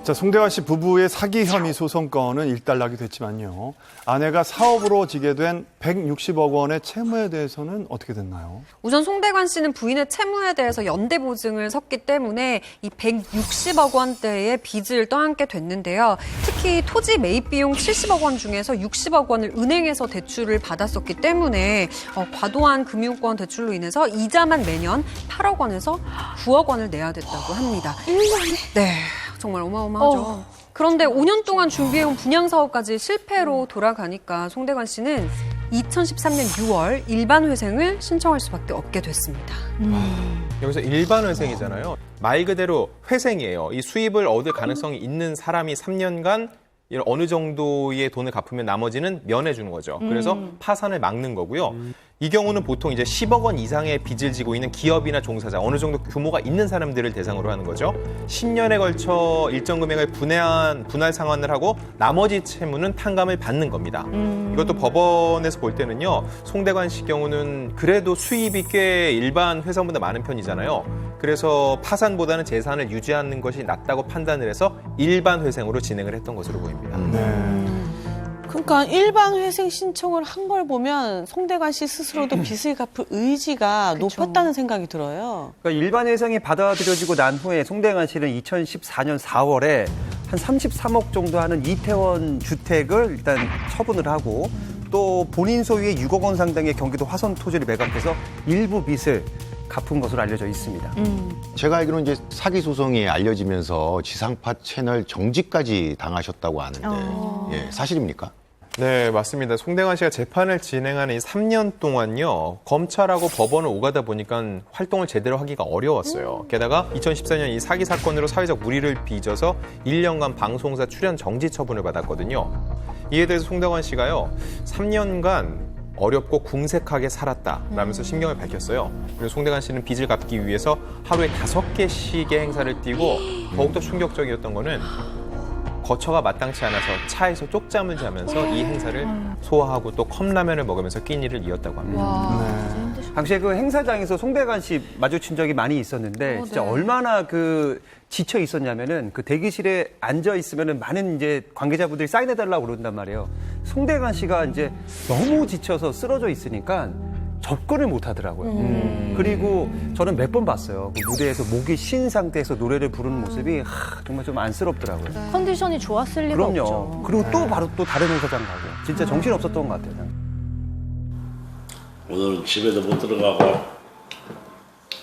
자, 송대관 씨 부부의 사기 혐의 소송건은 일단락이 됐지만요. 아내가 사업으로 지게 된 160억 원의 채무에 대해서는 어떻게 됐나요? 우선 송대관 씨는 부인의 채무에 대해서 연대 보증을 섰기 때문에 이 160억 원대의 빚을 떠안게 됐는데요. 특히 토지 매입 비용 70억 원 중에서 60억 원을 은행에서 대출을 받았었기 때문에 과도한 금융권 대출로 인해서 이자만 매년 8억 원에서 9억 원을 내야 됐다고 합니다. 1년에? 네. 정말 어마어마하죠. 그런데 5년 동안 준비해온 분양 사업까지 실패로 돌아가니까 송대관 씨는 2013년 6월 일반 회생을 신청할 수밖에 없게 됐습니다. 여기서 일반 회생이잖아요. 말 그대로 회생이에요. 이 수입을 얻을 가능성이 있는 사람이 3년간 이런 어느 정도의 돈을 갚으면 나머지는 면해주는 거죠. 그래서 파산을 막는 거고요. 이 경우는 보통 이제 10억 원 이상의 빚을 지고 있는 기업이나 종사자, 어느 정도 규모가 있는 사람들을 대상으로 하는 거죠. 10년에 걸쳐 일정 금액을 분할 상환을 하고 나머지 채무는 탕감을 받는 겁니다. 이것도 법원에서 볼 때는요, 송대관 씨 경우는 그래도 수입이 꽤 일반 회사보다 많은 편이잖아요. 그래서 파산보다는 재산을 유지하는 것이 낫다고 판단을 해서 일반 회생으로 진행을 했던 것으로 보입니다. 그러니까 일반 회생 신청을 한 걸 보면 송대관 씨 스스로도 빚을 갚을 의지가 높았다는 생각이 들어요. 그러니까 일반 회생이 받아들여지고 난 후에 송대관 씨는 2014년 4월에 한 33억 정도 하는 이태원 주택을 일단 처분을 하고 또 본인 소유의 6억 원 상당의 경기도 화성 토지를 매각해서 일부 빚을 갚은 것으로 알려져 있습니다. 제가 알기로는 이제 사기 소송이 알려지면서 지상파 채널 정지까지 당하셨다고 아는데 예, 사실입니까? 네, 맞습니다. 송대관 씨가 재판을 진행하는 이 3년 동안요, 검찰하고 법원을 오가다 보니까 활동을 제대로 하기가 어려웠어요. 게다가 2014년 이 사기 사건으로 사회적 물의를 빚어서 1년간 방송사 출연 정지 처분을 받았거든요. 이에 대해서 송대관 씨가요, 3년간 어렵고 궁색하게 살았다라면서 심경을 밝혔어요. 그리고 송대관 씨는 빚을 갚기 위해서 하루에 5개씩의 행사를 띄고 더욱더 충격적이었던 거는 거처가 마땅치 않아서 차에서 쪽잠을 자면서 이 행사를 소화하고 또 컵라면을 먹으면서 끼니를 이었다고 합니다. 당시에 그 행사장에서 송대관 씨 마주친 적이 많이 있었는데 진짜 얼마나 그 지쳐 있었냐면은 그 대기실에 앉아 있으면은 많은 이제 관계자분들이 사인해달라고 그런단 말이에요. 송대관 씨가 이제 너무 지쳐서 쓰러져 있으니까 접근을 못 하더라고요. 그리고 저는 몇 번 봤어요. 그 무대에서 목이 쉰 상태에서 노래를 부르는 모습이 정말 좀 안쓰럽더라고요. 컨디션이 좋았을 리가 그럼요. 없죠. 그리고 또 바로 또 다른 행사장 가고 진짜 정신 없었던 것 같아요. 오늘은 집에도 못 들어가고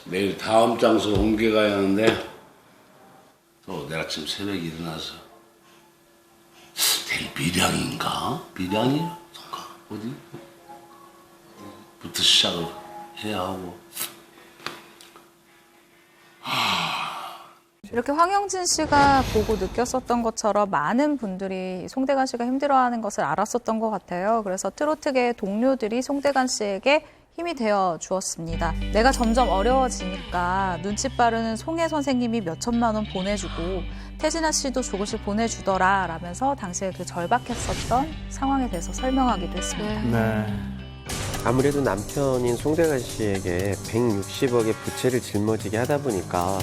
내일 다음 장소로 옮겨가야 하는데 또 내일 아침 새벽에 일어나서 내일 밀양인가? 밀양이? 어디? 부터 시작을 해야 하고 이렇게 황영진 씨가 보고 느꼈었던 것처럼 많은 분들이 송대관 씨가 힘들어하는 것을 알았었던 것 같아요. 그래서 트로트계 동료들이 송대관 씨에게 힘이 되어 주었습니다. 내가 점점 어려워지니까 눈치 빠르는 송혜 선생님이 몇 천만 원 보내주고 태진아 씨도 조금씩 보내주더라 라면서 당시에 그 절박했었던 상황에 대해서 설명하기도 했습니다. 네. 아무래도 남편인 송대관 씨에게 160억의 부채를 짊어지게 하다 보니까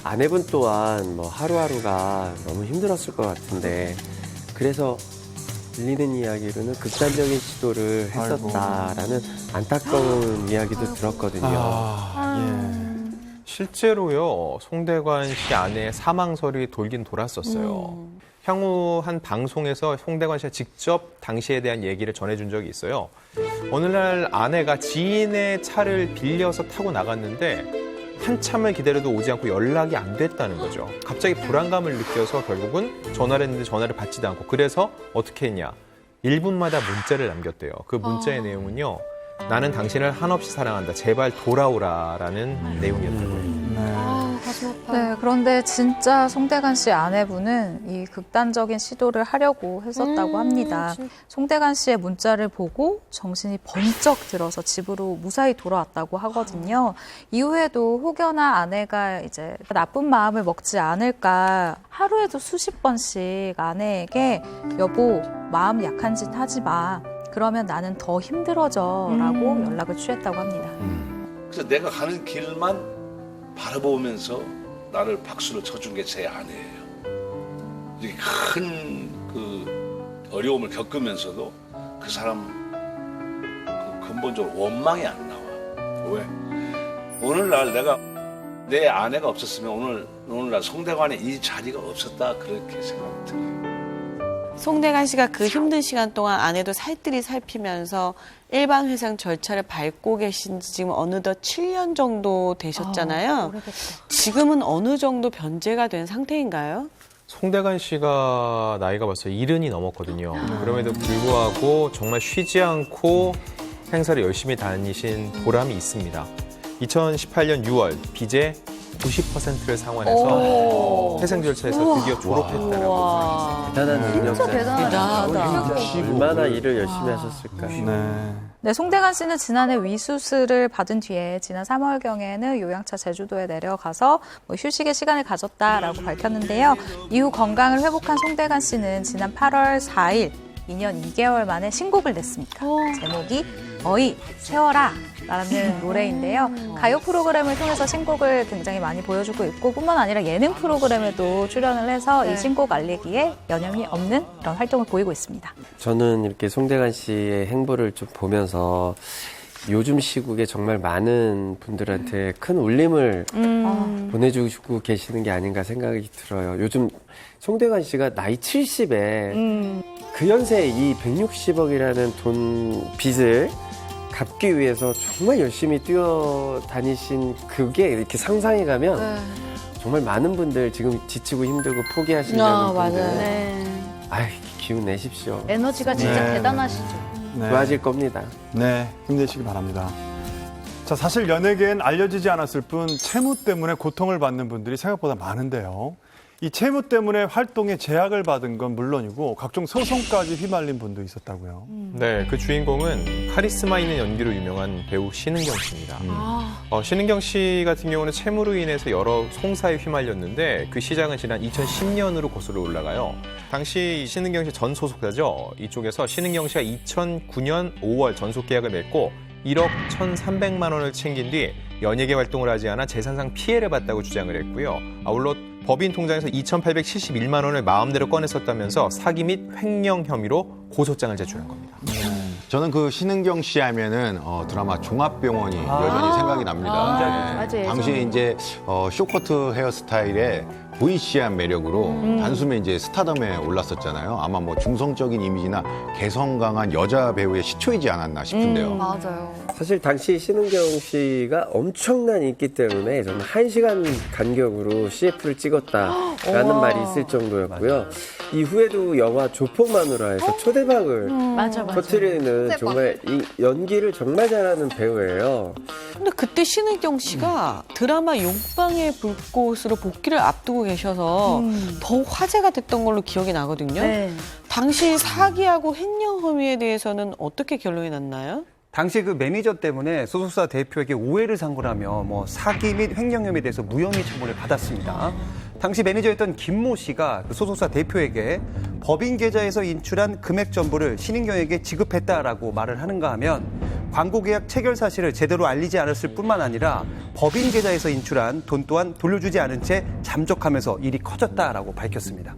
아내분 또한 뭐 하루하루가 너무 힘들었을 것 같은데 그래서 들리는 이야기로는 극단적인 시도를 했었다라는 안타까운 이야기도 들었거든요. 실제로요, 송대관 씨 아내의 사망설이 돌긴 돌았었어요. 향후 한 방송에서 송대관 씨가 직접 당시에 대한 얘기를 전해준 적이 있어요. 어느 날 아내가 지인의 차를 빌려서 타고 나갔는데 한참을 기다려도 오지 않고 연락이 안 됐다는 거죠. 갑자기 불안감을 느껴서 결국은 전화를 했는데 전화를 받지도 않고 그래서 어떻게 했냐. 1분마다 문자를 남겼대요. 그 문자의 내용은요. 나는 당신을 한없이 사랑한다. 제발 돌아오라라는 내용이었던 거예요. 가슴 아파. 네, 그런데 진짜 송대관 씨 아내분은 이 극단적인 시도를 하려고 했었다고 합니다. 송대관 씨의 문자를 보고 정신이 번쩍 들어서 집으로 무사히 돌아왔다고 하거든요. 이후에도 혹여나 아내가 이제 나쁜 마음을 먹지 않을까 하루에도 수십 번씩 아내에게 여보, 마음 약한 짓 하지 마. 그러면 나는 더 힘들어져 라고 연락을 취했다고 합니다. 그래서 내가 가는 길만 바라보면서 나를 박수를 쳐준 게 제 아내예요. 이렇게 큰 그 어려움을 겪으면서도 그 사람 그 근본적으로 원망이 안 나와. 왜? 오늘날 내가 내 아내가 없었으면 오늘날 송대관의 이 자리가 없었다 그렇게 생각이 들어요. 송대관 씨가 그 힘든 시간 동안 아내도 살뜰히 살피면서 일반 회생 절차를 밟고 계신 지 지금 어느덧 7년 정도 되셨잖아요. 지금은 어느 정도 변제가 된 상태인가요? 송대관 씨가 나이가 벌써 70이 넘었거든요. 그럼에도 불구하고 정말 쉬지 않고 행사를 열심히 다니신 보람이 있습니다. 2018년 6월 빚에 90%를 상환해서 회생 절차에서 드디어 졸업했다라고. 대단한 능력자. 대단하다. 얼마나 일을 열심히 하셨을까. 네, 송대관 씨는 지난해 위수술을 받은 뒤에 지난 3월경에는 요양차 제주도에 내려가서 휴식의 시간을 가졌다라고 밝혔는데요. 이후 건강을 회복한 송대관 씨는 지난 8월 4일 2년 2개월 만에 신곡을 냈습니다. 제목이 어이 세워라 라는 노래인데요. 가요 프로그램을 통해서 신곡을 굉장히 많이 보여주고 있고 뿐만 아니라 예능 프로그램에도 출연을 해서 이 신곡 알리기에 여념이 없는 그런 활동을 보이고 있습니다. 저는 이렇게 송대관 씨의 행보를 좀 보면서 요즘 시국에 정말 많은 분들한테 큰 울림을 보내주고 계시는 게 아닌가 생각이 들어요. 요즘 송대관 씨가 나이 70에 그 연세에 이 160억이라는 돈 빚을 갚기 위해서 정말 열심히 뛰어다니신 그게 이렇게 상상해 가면 정말 많은 분들 지금 지치고 힘들고 포기하신다는 분들 기운 내십시오. 에너지가 진짜 대단하시죠. 좋아질 겁니다. 네, 힘내시기 바랍니다. 자, 사실 연예계엔 알려지지 않았을 뿐 채무 때문에 고통을 받는 분들이 생각보다 많은데요. 이 채무 때문에 활동에 제약을 받은 건 물론이고 각종 소송까지 휘말린 분도 있었다고요. 네, 그 주인공은 카리스마 있는 연기로 유명한 배우 신은경 씨입니다. 신은경 씨 같은 경우는 채무로 인해서 여러 송사에 휘말렸는데 그 시장은 지난 2010년으로 고수로 올라가요. 당시 신은경 씨 전 소속사죠. 이쪽에서 신은경 씨가 2009년 5월 전속 계약을 맺고 1억 1,300만 원을 챙긴 뒤 연예계 활동을 하지 않아 재산상 피해를 봤다고 주장을 했고요. 아울러 법인 통장에서 2,871만 원을 마음대로 꺼냈었다면서 사기 및 횡령 혐의로 고소장을 제출한 겁니다. 저는 그 신은경 씨 하면은 드라마 종합병원이 여전히 생각이 납니다. 맞아요. 당시에 이제 쇼커트 헤어스타일에 보이시한 매력으로 단숨에 이제 스타덤에 올랐었잖아요. 아마 뭐 중성적인 이미지나 개성 강한 여자 배우의 시초이지 않았나 싶은데요. 맞아요. 사실 당시 신은경 씨가 엄청난 인기 때문에 정말 1시간 간격으로 CF를 찍었다라는 말이 있을 정도였고요. 이후에도 영화 조폭마누라에서 초대박을 터뜨리는 정말 이 연기를 정말 잘하는 배우예요. 근데 그때 신은경 씨가 드라마 용방의 불꽃으로 복귀를 앞두고 계셔서 더 화제가 됐던 걸로 기억이 나거든요. 당시 사기하고 횡령 혐의에 대해서는 어떻게 결론이 났나요? 당시 그 매니저 때문에 소속사 대표에게 오해를 산 거라며 뭐 사기 및 횡령 혐의에 대해서 무혐의 처분을 받았습니다. 당시 매니저였던 김모 씨가 그 소속사 대표에게 법인 계좌에서 인출한 금액 전부를 신은경에게 지급했다라고 말을 하는가 하면 광고 계약 체결 사실을 제대로 알리지 않았을 뿐만 아니라 법인 계좌에서 인출한 돈 또한 돌려주지 않은 채 잠적하면서 일이 커졌다라고 밝혔습니다.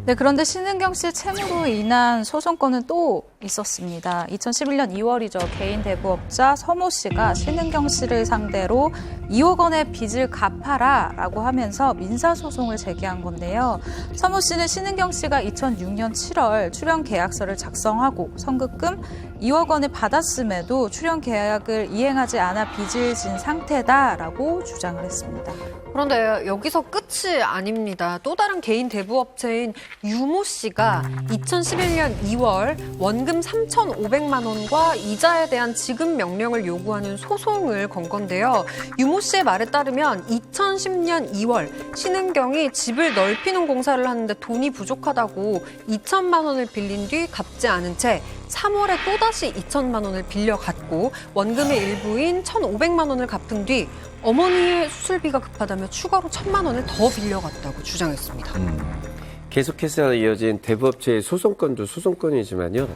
네, 그런데 신은경 씨의 채무로 인한 소송건은 또 있었습니다. 2011년 2월이죠. 개인 대부업자 서모 씨가 신은경 씨를 상대로 2억 원의 빚을 갚아라라고 하면서 민사소송을 제기한 건데요. 서모 씨는 신은경 씨가 2006년 7월 출연 계약서를 작성하고 선급금 2억 원을 받았음에도 출연 계약을 이행하지 않아 빚을 진 상태다라고 주장을 했습니다. 그런데 여기서 끝이 아닙니다. 또 다른 개인 대부업체인 유모 씨가 2011년 2월 원금 3,500만 원과 이자에 대한 지급 명령을 요구하는 소송을 건 건데요. 유모 씨의 말에 따르면 2010년 2월 신은경이 집을 넓히는 공사를 하는데 돈이 부족하다고 2천만 원을 빌린 뒤 갚지 않은 채 3월에 또다시 2천만 원을 빌려 갔고 원금의 일부인 1,500만 원을 갚은 뒤 어머니의 수술비가 급하다며 추가로 1,000만 원을 더 빌려갔다고 주장했습니다. 계속해서 이어진 대부업체의 소송건도 소송건이지만요.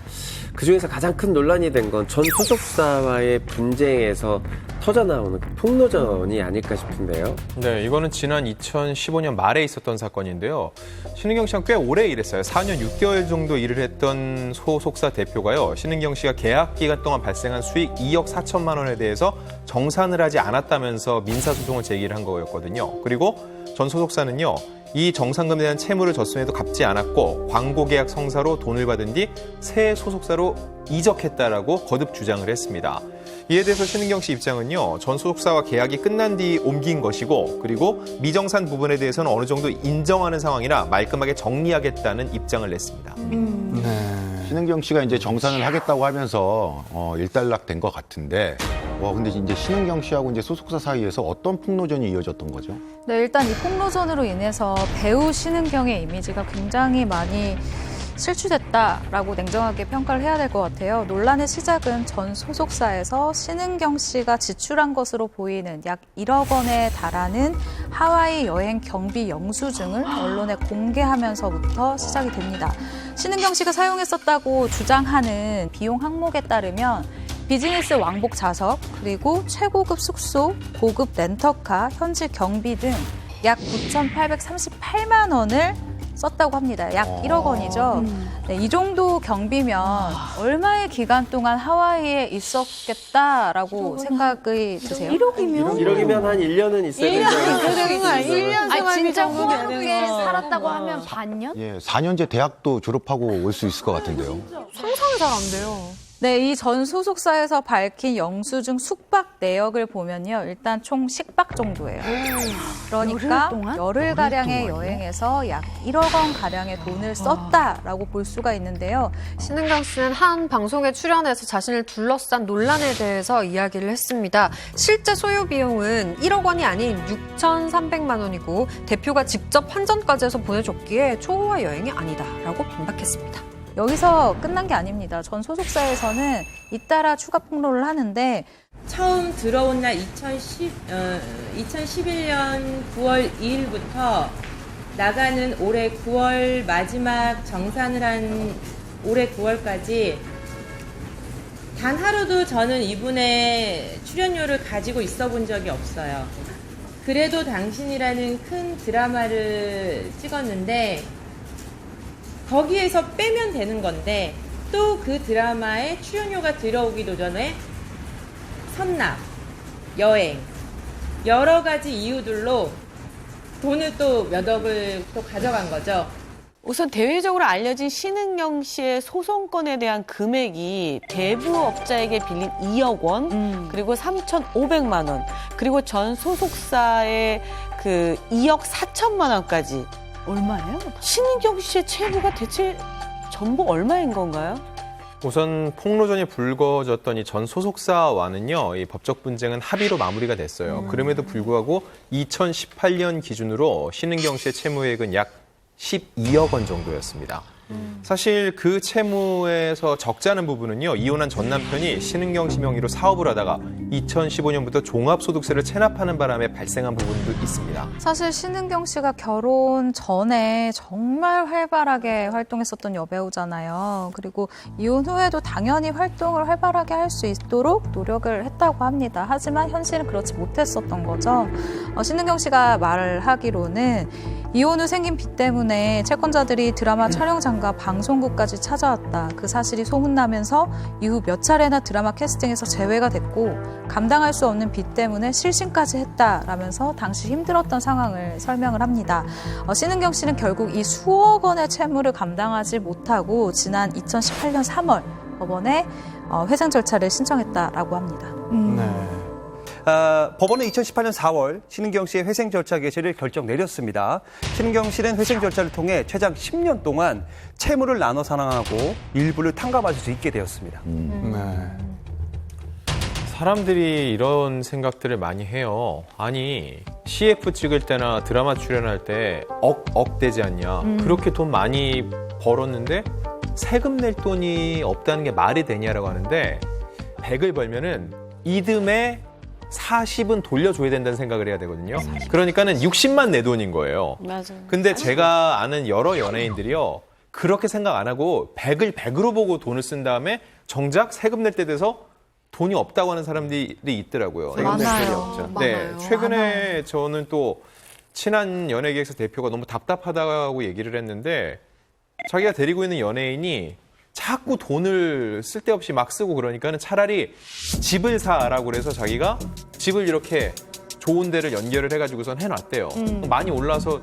그중에서 가장 큰 논란이 된 건 전 소속사와의 분쟁에서 터져나오는 폭로전이 아닐까 싶은데요. 네, 이거는 지난 2015년 말에 있었던 사건인데요. 신은경 씨가 꽤 오래 일했어요. 4년 6개월 정도 일을 했던 소속사 대표가요. 신은경 씨가 계약 기간 동안 발생한 수익 2억 4천만 원에 대해서 정산을 하지 않았다면서 민사소송을 제기를 한 거였거든요. 그리고 전 소속사는요. 이 정산금에 대한 채무를 졌음에도 갚지 않았고 광고 계약 성사로 돈을 받은 뒤 새 소속사로 이적했다라고 거듭 주장을 했습니다. 이에 대해서 신은경 씨 입장은요. 전 소속사와 계약이 끝난 뒤 옮긴 것이고 그리고 미정산 부분에 대해서는 어느 정도 인정하는 상황이라 말끔하게 정리하겠다는 입장을 냈습니다. 신은경 씨가 이제 정산을 하겠다고 하면서 일단락된 것 같은데 근데 이제 신은경 씨하고 이제 소속사 사이에서 어떤 폭로전이 이어졌던 거죠? 네, 일단 이 폭로전으로 인해서 배우 신은경의 이미지가 굉장히 많이 실추됐다라고 냉정하게 평가를 해야 될 것 같아요. 논란의 시작은 전 소속사에서 신은경 씨가 지출한 것으로 보이는 약 1억 원에 달하는 하와이 여행 경비 영수증을 언론에 공개하면서부터 시작이 됩니다. 신은경 씨가 사용했었다고 주장하는 비용 항목에 따르면 비즈니스 왕복 좌석, 그리고 최고급 숙소, 고급 렌터카, 현지 경비 등 약 9,838만 원을 썼다고 합니다. 약 1억 원이죠. 네, 이 정도 경비면 얼마의 기간 동안 하와이에 있었겠다라고 생각이 드세요? 1억이면 한 1년은 있어야 된다고. 1년 아니, 진짜 정도 되는 호화롭게 거. 살았다고 하면 반년? 예, 4년제 대학도 졸업하고 올 수 있을 것 같은데요. 상상이 잘 안 돼요. 네, 이 전 소속사에서 밝힌 영수증 숙박 내역을 보면요. 일단 총 10박 정도예요. 그러니까 열흘가량의 여행에서 약 1억 원 가량의 돈을 썼다라고 볼 수가 있는데요. 신은경 씨는 한 방송에 출연해서 자신을 둘러싼 논란에 대해서 이야기를 했습니다. 실제 소요 비용은 1억 원이 아닌 6,300만 원이고 대표가 직접 환전까지 해서 보내줬기에 초호화 여행이 아니다라고 반박했습니다. 여기서 끝난 게 아닙니다. 전 소속사에서는 잇따라 추가 폭로를 하는데 처음 들어온 날 2011년 9월 2일부터 나가는 올해 9월 마지막 정산을 한 올해 9월까지 단 하루도 저는 이분의 출연료를 가지고 있어 본 적이 없어요. 그래도 당신이라는 큰 드라마를 찍었는데 거기에서 빼면 되는 건데 또 그 드라마에 출연료가 들어오기도 전에 선납, 여행, 여러 가지 이유들로 돈을 또 몇 억을 또 가져간 거죠. 우선 대외적으로 알려진 신은경 씨의 소송건에 대한 금액이 대부업자에게 빌린 2억 원, 그리고 3,500만 원, 그리고 전 소속사의 그 2억 4천만 원까지. 얼마예요? 신은경 씨의 채무가 대체 전부 얼마인 건가요? 우선 폭로전이 불거졌던 이 전 소속사와는요, 이 법적 분쟁은 합의로 마무리가 됐어요. 그럼에도 불구하고 2018년 기준으로 신은경 씨의 채무액은 약 12억 원 정도였습니다. 사실 그 채무에서 적자는 부분은요, 이혼한 전 남편이 신은경 씨 명의로 사업을 하다가 2015년부터 종합소득세를 체납하는 바람에 발생한 부분도 있습니다. 사실 신은경 씨가 결혼 전에 정말 활발하게 활동했었던 여배우잖아요. 그리고 이혼 후에도 당연히 활동을 활발하게 할 수 있도록 노력을 했다고 합니다. 하지만 현실은 그렇지 못했었던 거죠. 신은경 씨가 말하기로는 이혼 후 생긴 빚 때문에 채권자들이 드라마 촬영장과 방송국까지 찾아왔다. 그 사실이 소문나면서 이후 몇 차례나 드라마 캐스팅에서 제외가 됐고 감당할 수 없는 빚 때문에 실신까지 했다라면서 당시 힘들었던 상황을 설명을 합니다. 신은경 씨는 결국 이 수억 원의 채무를 감당하지 못하고 지난 2018년 3월 법원에 회생 절차를 신청했다라고 합니다. 네. 법원은 2018년 4월 신은경 씨의 회생 절차 개시를 결정 내렸습니다. 신은경 씨는 회생 절차를 통해 최장 10년 동안 채무를 나눠 상환하고 일부를 탕감할 수 있게 되었습니다. 네. 사람들이 이런 생각들을 많이 해요. 아니, CF 찍을 때나 드라마 출연할 때 억대지 않냐. 그렇게 돈 많이 벌었는데 세금 낼 돈이 없다는 게 말이 되냐라고 하는데 100을 벌면은 이듬해 40은 돌려줘야 된다는 생각을 해야 되거든요. 그러니까는 60만 내 돈인 거예요. 맞아요. 근데 제가 아는 여러 연예인들이요. 그렇게 생각 안 하고 100을 100으로 보고 돈을 쓴 다음에 정작 세금 낼 때 돼서 돈이 없다고 하는 사람들이 있더라고요. 세금 낼 돈이 없죠. 네, 최근에 저는 또 친한 연예기획사 대표가 너무 답답하다고 얘기를 했는데 자기가 데리고 있는 연예인이 자꾸 돈을 쓸데없이 막 쓰고 그러니까는 차라리 집을 사라고 그래서 자기가 집을 이렇게 좋은 데를 연결을 해가지고선 해놨대요. 많이 올라서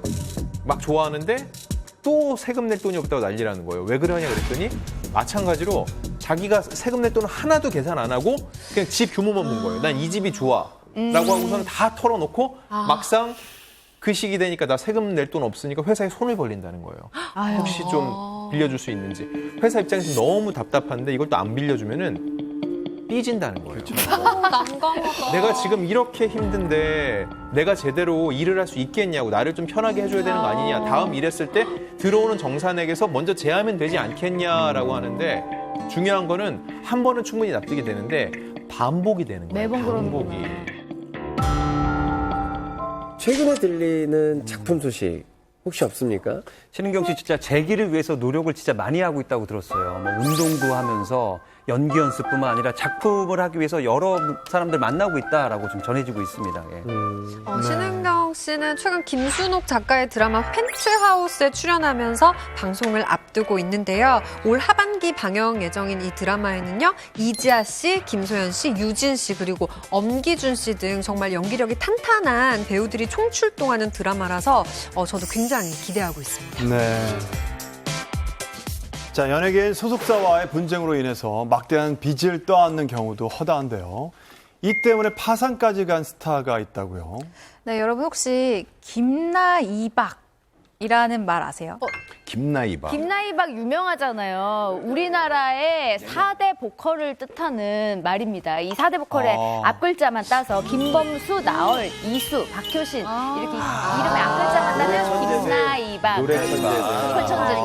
막 좋아하는데 또 세금 낼 돈이 없다고 난리라는 거예요. 왜 그러냐 그랬더니 마찬가지로 자기가 세금 낼 돈을 하나도 계산 안 하고 그냥 집 규모만 본 거예요. 난 이 집이 좋아 라고 하고서는 다 털어놓고 막상 그 시기 되니까 나 세금 낼 돈 없으니까 회사에 손을 벌린다는 거예요. 혹시 좀 빌려줄 수 있는지. 회사 입장에서 너무 답답한데 이걸 또 안 빌려주면은 삐진다는 거예요. 난감하다. 내가 지금 이렇게 힘든데 내가 제대로 일을 할 수 있겠냐고, 나를 좀 편하게 해줘야 되는 거 아니냐, 다음 일했을 때 들어오는 정산액에서 먼저 제하면 되지 않겠냐라고 하는데, 중요한 거는 한 번은 충분히 납득이 되는데 반복이 되는 거예요. 매번 그러는 반복이. 최근에 들리는 작품 소식 혹시 없습니까? 신은경 씨 진짜 재기를 위해서 노력을 진짜 많이 하고 있다고 들었어요. 뭐 운동도 하면서 연기 연습뿐만 아니라 작품을 하기 위해서 여러 사람들 만나고 있다라고 좀 전해지고 있습니다. 예. 신은경 씨는 최근 김순옥 작가의 드라마 펜트하우스에 출연하면서 방송을 앞두고 있는데요. 올 하반기 방영 예정인 이 드라마에는요, 이지아 씨, 김소연 씨, 유진 씨, 그리고 엄기준 씨 등 정말 연기력이 탄탄한 배우들이 총출동하는 드라마라서 저도 굉장히 기대하고 있습니다. 네. 자, 연예계인 소속사와의 분쟁으로 인해서 막대한 빚을 떠안는 경우도 허다한데요. 이 때문에 파산까지 간 스타가 있다고요. 네, 여러분 혹시 김나이박이라는 말 아세요? 김나이박. 김나이박 유명하잖아요. 우리나라의 4대 보컬을 뜻하는 말입니다. 이 4대 보컬의 앞글자만 따서 김범수, 나얼, 이수, 박효신 이렇게 이름의 앞글자만 따면 김나이박. 노래 천재들. 보컬 천재들.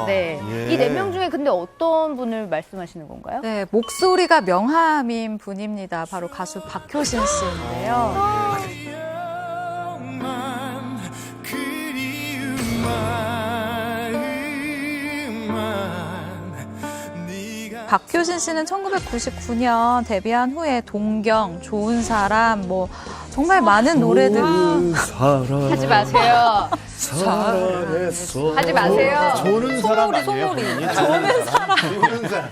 네. 예. 이 4명 중에 근데 어떤 분을 말씀하시는 건가요? 네, 목소리가 명함인 분입니다. 바로 가수 박효신 씨인데요. 박효신 씨는 1999년 데뷔한 후에 동경, 좋은 사람, 뭐 정말 많은 노래들. 하지 마세요. 사랑했어. 하지 마세요. 조는 사람 아니에요? 조는 사람.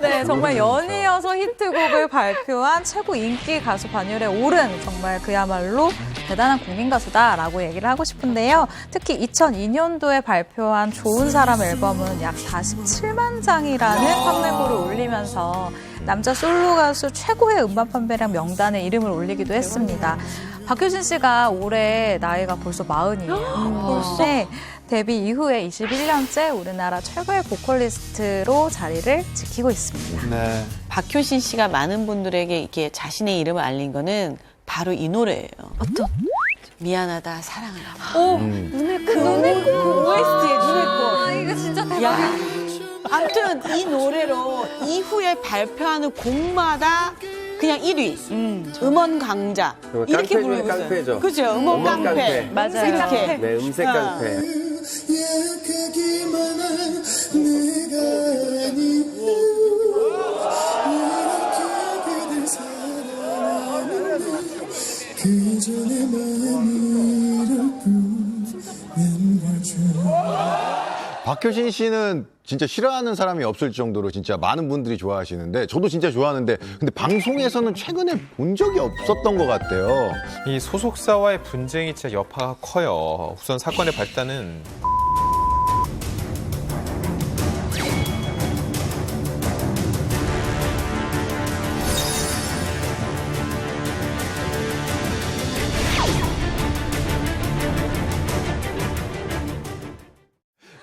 네, 정말 연이어서 히트곡을 발표한 최고 인기 가수 반열에 오른 정말 그야말로 대단한 국민 가수다라고 얘기를 하고 싶은데요. 특히 2002년도에 발표한 좋은 사람 앨범은 약 47만 장이라는 판매고를 올리면서 남자 솔로 가수 최고의 음반 판매량 명단에 이름을 올리기도 했습니다. 박효신 씨가 올해 나이가 벌써 40이에요. 벌써? 네, 데뷔 이후에 21년째 우리나라 최고의 보컬리스트로 자리를 지키고 있습니다. 네. 박효신 씨가 많은 분들에게 이렇게 자신의 이름을 알린 거는 바로 이 노래예요. 어떤? 미안하다, 사랑하다. 눈의 그 OST의 눈의 꽃. 이거 진짜 대박. 야, 아무튼 이 노래로 이후에 발표하는 곡마다 그냥 1위. 음원 강자. 이렇게 깡패죠, 부르고 있어요. 깡패죠. 그죠? 음원 깡패. 맞아요. 이렇게. 네, 음색 깡패. 박효신 씨는 진짜 싫어하는 사람이 없을 정도로 진짜 많은 분들이 좋아하시는데, 저도 진짜 좋아하는데, 근데 방송에서는 최근에 본 적이 없었던 것 같아요. 이 소속사와의 분쟁이 진짜 여파가 커요. 우선 사건의 발단은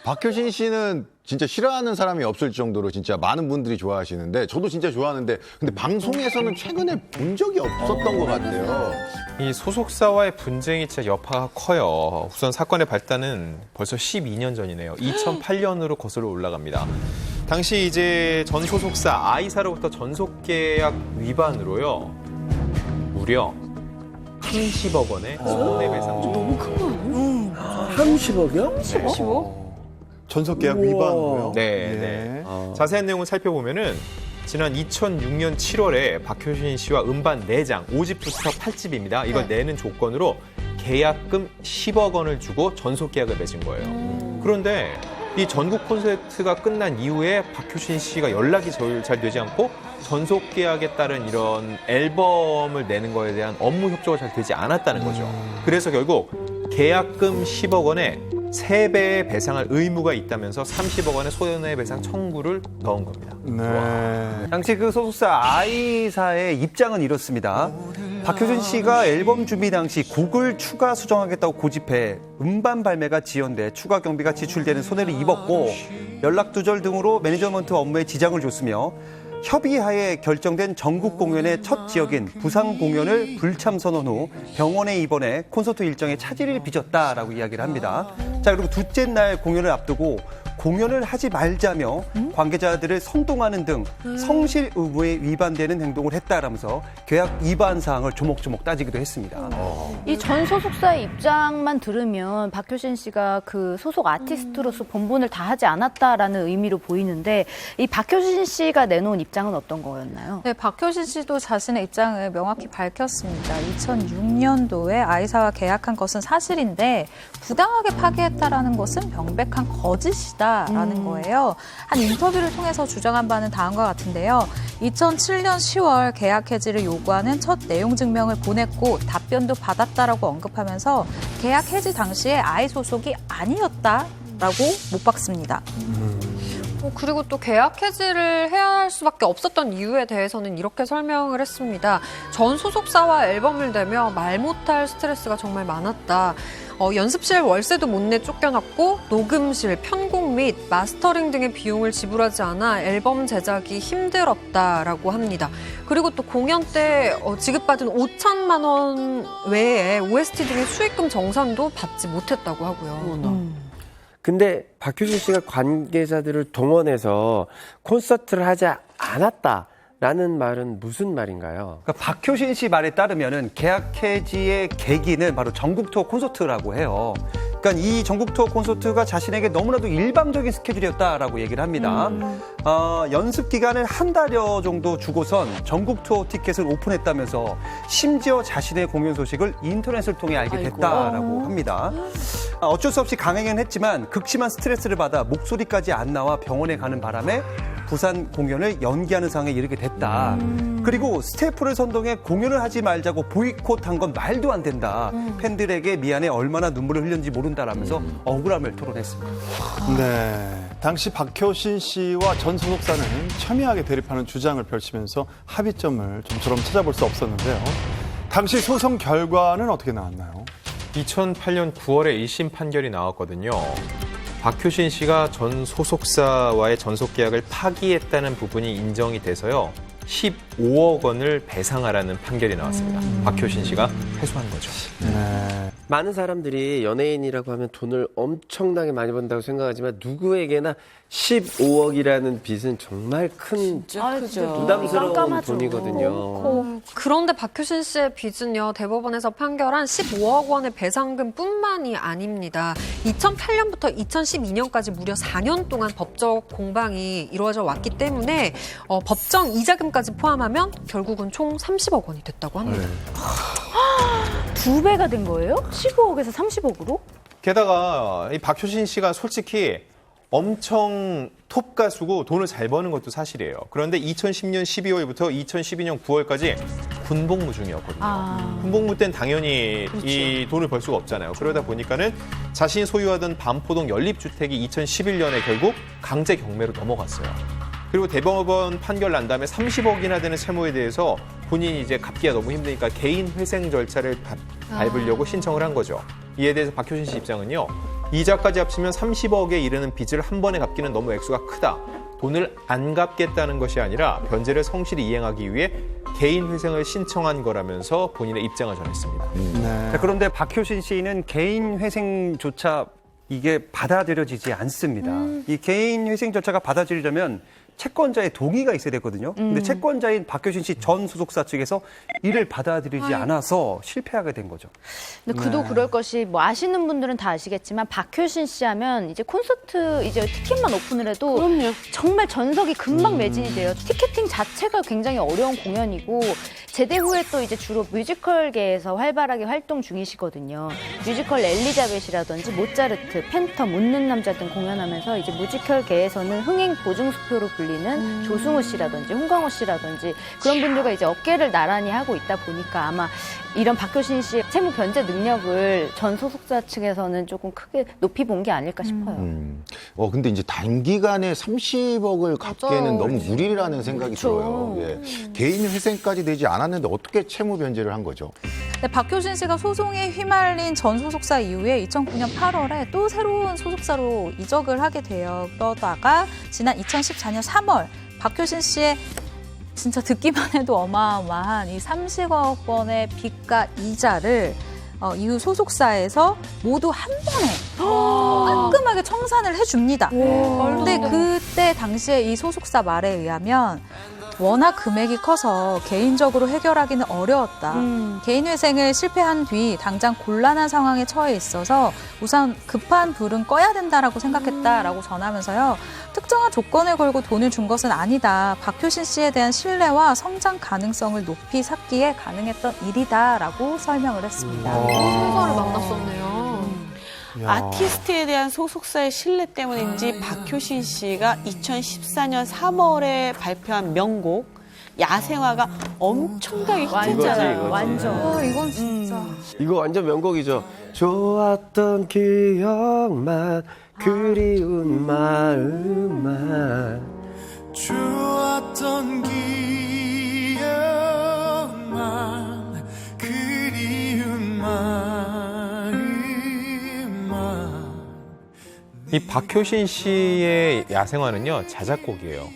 박효신 씨는 진짜 싫어하는 사람이 없을 정도로 진짜 많은 분들이 좋아하시는데, 저도 진짜 좋아하는데, 근데 방송에서는 최근에 본 적이 없었던 것 같아요. 이 소속사와의 분쟁이 진짜 여파가 커요. 우선 사건의 발단은 벌써 12년 전이네요. 2008년으로 거슬러 올라갑니다. 당시 이제 전 소속사 아이사로부터 전속 계약 위반으로요, 무려 30억 원의 손해배상. 너무 큰 거 아니야? 30억이요? 30억? 전속 계약 위반으로요? 네, 네. 자세한 내용을 살펴보면은 지난 2006년 7월에 박효신 씨와 음반 4장, 5집부터 8집입니다. 이걸 내는 조건으로 계약금 10억 원을 주고 전속 계약을 맺은 거예요. 그런데 이 전국 콘서트가 끝난 이후에 박효신 씨가 연락이 잘 되지 않고 전속 계약에 따른 이런 앨범을 내는 거에 대한 업무 협조가 잘 되지 않았다는 거죠. 그래서 결국 계약금 10억 원에 3배의 배상할 의무가 있다면서 30억 원의 손해배상 청구를 넣은 겁니다. 네. 당시 그 소속사 아이사의 입장은 이렇습니다. 박효신 씨가 앨범 준비 당시 곡을 추가 수정하겠다고 고집해 음반 발매가 지연돼 추가 경비가 지출되는 손해를 입었고, 연락 두절 등으로 매니저먼트 업무에 지장을 줬으며 협의하에 결정된 전국 공연의 첫 지역인 부산 공연을 불참 선언 후 병원에 입원해 콘서트 일정에 차질을 빚었다라고 이야기를 합니다. 자, 그리고 둘째 날 공연을 앞두고 공연을 하지 말자며 관계자들을 선동하는 등 성실 의무에 위반되는 행동을 했다라면서 계약 위반 사항을 조목조목 따지기도 했습니다. 이 전 소속사의 입장만 들으면 박효신 씨가 그 소속 아티스트로서 본분을 다하지 않았다라는 의미로 보이는데 이 박효신 씨가 내놓은 입장은 어떤 거였나요? 네, 박효신 씨도 자신의 입장을 명확히 밝혔습니다. 2006년도에 아이사와 계약한 것은 사실인데 부당하게 파기했다라는 것은 명백한 거짓이다라는 거예요. 한 인터뷰를 통해서 주장한 바는 다음과 같은데요. 2007년 10월 계약 해지를 요구하는 첫 내용 증명을 보냈고 답변도 받았다라고 언급하면서 계약 해지 당시에 아이 소속이 아니었다라고 못 박습니다. 그리고 또 계약 해지를 해야 할 수밖에 없었던 이유에 대해서는 이렇게 설명을 했습니다. 전 소속사와 앨범을 내며 말 못할 스트레스가 정말 많았다. 연습실 월세도 못 내 쫓겨났고 녹음실, 편곡 및 마스터링 등의 비용을 지불하지 않아 앨범 제작이 힘들었다라고 합니다. 그리고 또 공연 때 지급받은 5천만 원 외에 OST 등의 수익금 정산도 받지 못했다고 하고요. 근데 박효신 씨가 관계자들을 동원해서 콘서트를 하지 않았다라는 말은 무슨 말인가요? 그러니까 박효신 씨 말에 따르면은 계약 해지의 계기는 바로 전국 투어 콘서트라고 해요. 그러니까 이 전국 투어 콘서트가 자신에게 너무나도 일방적인 스케줄이었다라고 얘기를 합니다. 연습 기간을 한 달여 정도 주고선 전국 투어 티켓을 오픈했다면서 심지어 자신의 공연 소식을 인터넷을 통해 알게 됐다라고 합니다. 어쩔 수 없이 강행은 했지만 극심한 스트레스를 받아 목소리까지 안 나와 병원에 가는 바람에 부산 공연을 연기하는 상황에 이르게 됐다. 그리고 스태프를 선동해 공연을 하지 말자고 보이콧한 건 말도 안 된다. 팬들에게 미안해 얼마나 눈물을 흘렸는지 모른다라면서 억울함을 토론했습니다. 네, 당시 박효신 씨와 전 소속사는 첨예하게 대립하는 주장을 펼치면서 합의점을 좀처럼 찾아볼 수 없었는데요. 당시 소송 결과는 어떻게 나왔나요? 2008년 9월에 1심 판결이 나왔거든요. 박효신 씨가 전 소속사와의 전속 계약을 파기했다는 부분이 인정이 돼서요. 15억 원을 배상하라는 판결이 나왔습니다. 박효신 씨가 패소한 거죠. 네. 많은 사람들이 연예인이라고 하면 돈을 엄청나게 많이 번다고 생각하지만 누구에게나 15억이라는 빚은 정말 큰 부담스러운 깜깜하죠. 돈이거든요. 그런데 박효신 씨의 빚은요, 대법원에서 판결한 15억 원의 배상금뿐만이 아닙니다. 2008년부터 2012년까지 무려 4년 동안 법적 공방이 이루어져 왔기 때문에 법정 이자금까지 포함하면 결국은 총 30억 원이 됐다고 합니다. 두 배가 된 거예요? 15억에서 30억으로? 게다가 이 박효신 씨가 솔직히 엄청 톱 가수고 돈을 잘 버는 것도 사실이에요. 그런데 2010년 12월부터 2012년 9월까지 군복무 중이었거든요. 군복무 때는 당연히 이 돈을 벌 수가 없잖아요. 그러다 보니까는 자신이 소유하던 반포동 연립주택이 2011년에 결국 강제 경매로 넘어갔어요. 그리고 대법원 판결 난 다음에 30억이나 되는 채무에 대해서 본인이 이제 갚기가 너무 힘드니까 개인 회생 절차를 밟으려고 신청을 한 거죠. 이에 대해서 박효신 씨 입장은요. 이자까지 합치면 30억에 이르는 빚을 한 번에 갚기는 너무 액수가 크다. 돈을 안 갚겠다는 것이 아니라 변제를 성실히 이행하기 위해 개인 회생을 신청한 거라면서 본인의 입장을 전했습니다. 네. 자, 그런데 박효신 씨는 개인 회생조차 이게 받아들여지지 않습니다. 이 개인 회생 절차가 받아들이려면 채권자의 동의가 있어야 되거든요. 근데 채권자인 박효신 씨 전 소속사 측에서 이를 받아들이지 않아서 실패하게 된 거죠. 근데 그도 그럴 것이 뭐 아시는 분들은 다 아시겠지만 박효신 씨 하면 이제 콘서트 이제 티켓만 오픈을 해도 정말 전석이 금방 매진이 돼요. 티켓팅 자체가 굉장히 어려운 공연이고 제대 후에 또 이제 주로 뮤지컬계에서 활발하게 활동 중이시거든요. 뮤지컬 엘리자벳이라든지 모차르트, 팬텀, 웃는 남자 등 공연하면서 이제 뮤지컬계에서는 흥행 보증수표로 불리는 조승우 씨라든지 홍광호 씨라든지 그런 분들과 이제 어깨를 나란히 하고 있다 보니까 아마 이런 박효신 씨의 채무 변제 능력을 전 소속사 측에서는 조금 크게 높이 본 게 아닐까 싶어요. 근데 이제 단기간에 30억을 갚기에는 너무 무리라는 생각이 들어요. 예. 개인 회생까지 되지 않았는데 어떻게 채무 변제를 한 거죠? 네, 박효신 씨가 소송에 휘말린 전 소속사 이후에 2009년 8월에 또 새로운 소속사로 이적을 하게 되어 그러다가 지난 2014년 3월 박효신 씨의 진짜 듣기만 해도 어마어마한 이 30억 원의 빚과 이자를 이후 소속사에서 모두 한 번에 깔끔하게 청산을 해줍니다. 그런데 그때 당시에 이 소속사 말에 의하면 워낙 금액이 커서 개인적으로 해결하기는 어려웠다. 개인회생을 실패한 뒤 당장 곤란한 상황에 처해 있어서 우선 급한 불은 꺼야 된다라고 생각했다라고 전하면서요. 특정한 조건을 걸고 돈을 준 것은 아니다. 박효신 씨에 대한 신뢰와 성장 가능성을 높이 샀기에 가능했던 일이다라고 설명을 했습니다. 순서를 만났었네요. 아티스트에 대한 소속사의 신뢰 때문인지 박효신 씨가 2014년 3월에 발표한 명곡 야생화가 엄청나게 히트했잖아요. 완전. 이건 진짜. 이거 완전 명곡이죠. 좋았던 기억만 그리운 마음만 좋았던 기억만 그리운 마음만. 이 박효신 씨의 야생화는요, 자작곡이에요.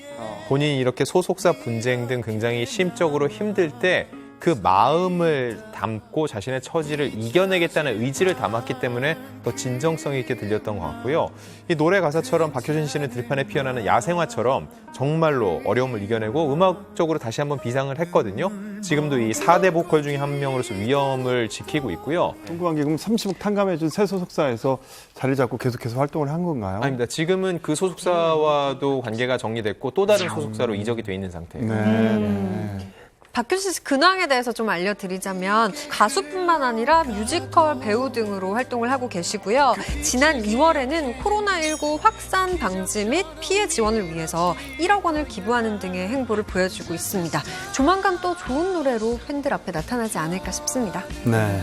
본인이 이렇게 소속사 분쟁 등 굉장히 심적으로 힘들 때 그 마음을 담고 자신의 처지를 이겨내겠다는 의지를 담았기 때문에 더 진정성 있게 들렸던 것 같고요. 이 노래 가사처럼 박효신 씨는 들판에 피어나는 야생화처럼 정말로 어려움을 이겨내고 음악적으로 다시 한번 비상을 했거든요. 지금도 이 4대 보컬 중에 한 명으로서 위엄을 지키고 있고요. 궁금한 게 그럼 30억 탕감해준 새 소속사에서 자리 잡고 계속해서 활동을 한 건가요? 아닙니다. 지금은 그 소속사와도 관계가 정리됐고 또 다른 소속사로 이적이 돼 있는 상태예요. 네. 박효신 씨 근황에 대해서 좀 알려드리자면 가수뿐만 아니라 뮤지컬 배우 등으로 활동을 하고 계시고요. 지난 2월에는 코로나19 확산 방지 및 피해 지원을 위해서 1억 원을 기부하는 등의 행보를 보여주고 있습니다. 조만간 또 좋은 노래로 팬들 앞에 나타나지 않을까 싶습니다. 네.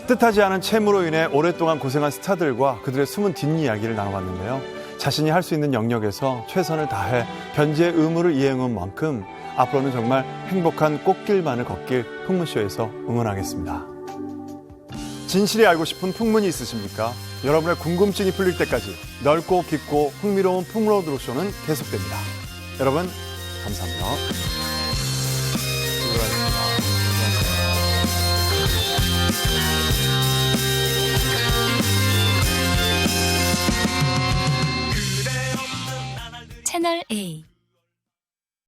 뜻하지 않은 채무로 인해 오랫동안 고생한 스타들과 그들의 숨은 뒷이야기를 나눠봤는데요. 자신이 할 수 있는 영역에서 최선을 다해 변제의 의무를 이행한 만큼 앞으로는 정말 행복한 꽃길만을 걷길 풍문쇼에서 응원하겠습니다. 진실이 알고 싶은 풍문이 있으십니까? 여러분의 궁금증이 풀릴 때까지 넓고 깊고 흥미로운 풍문로드쇼는 계속됩니다. 여러분 감사합니다. 채널 A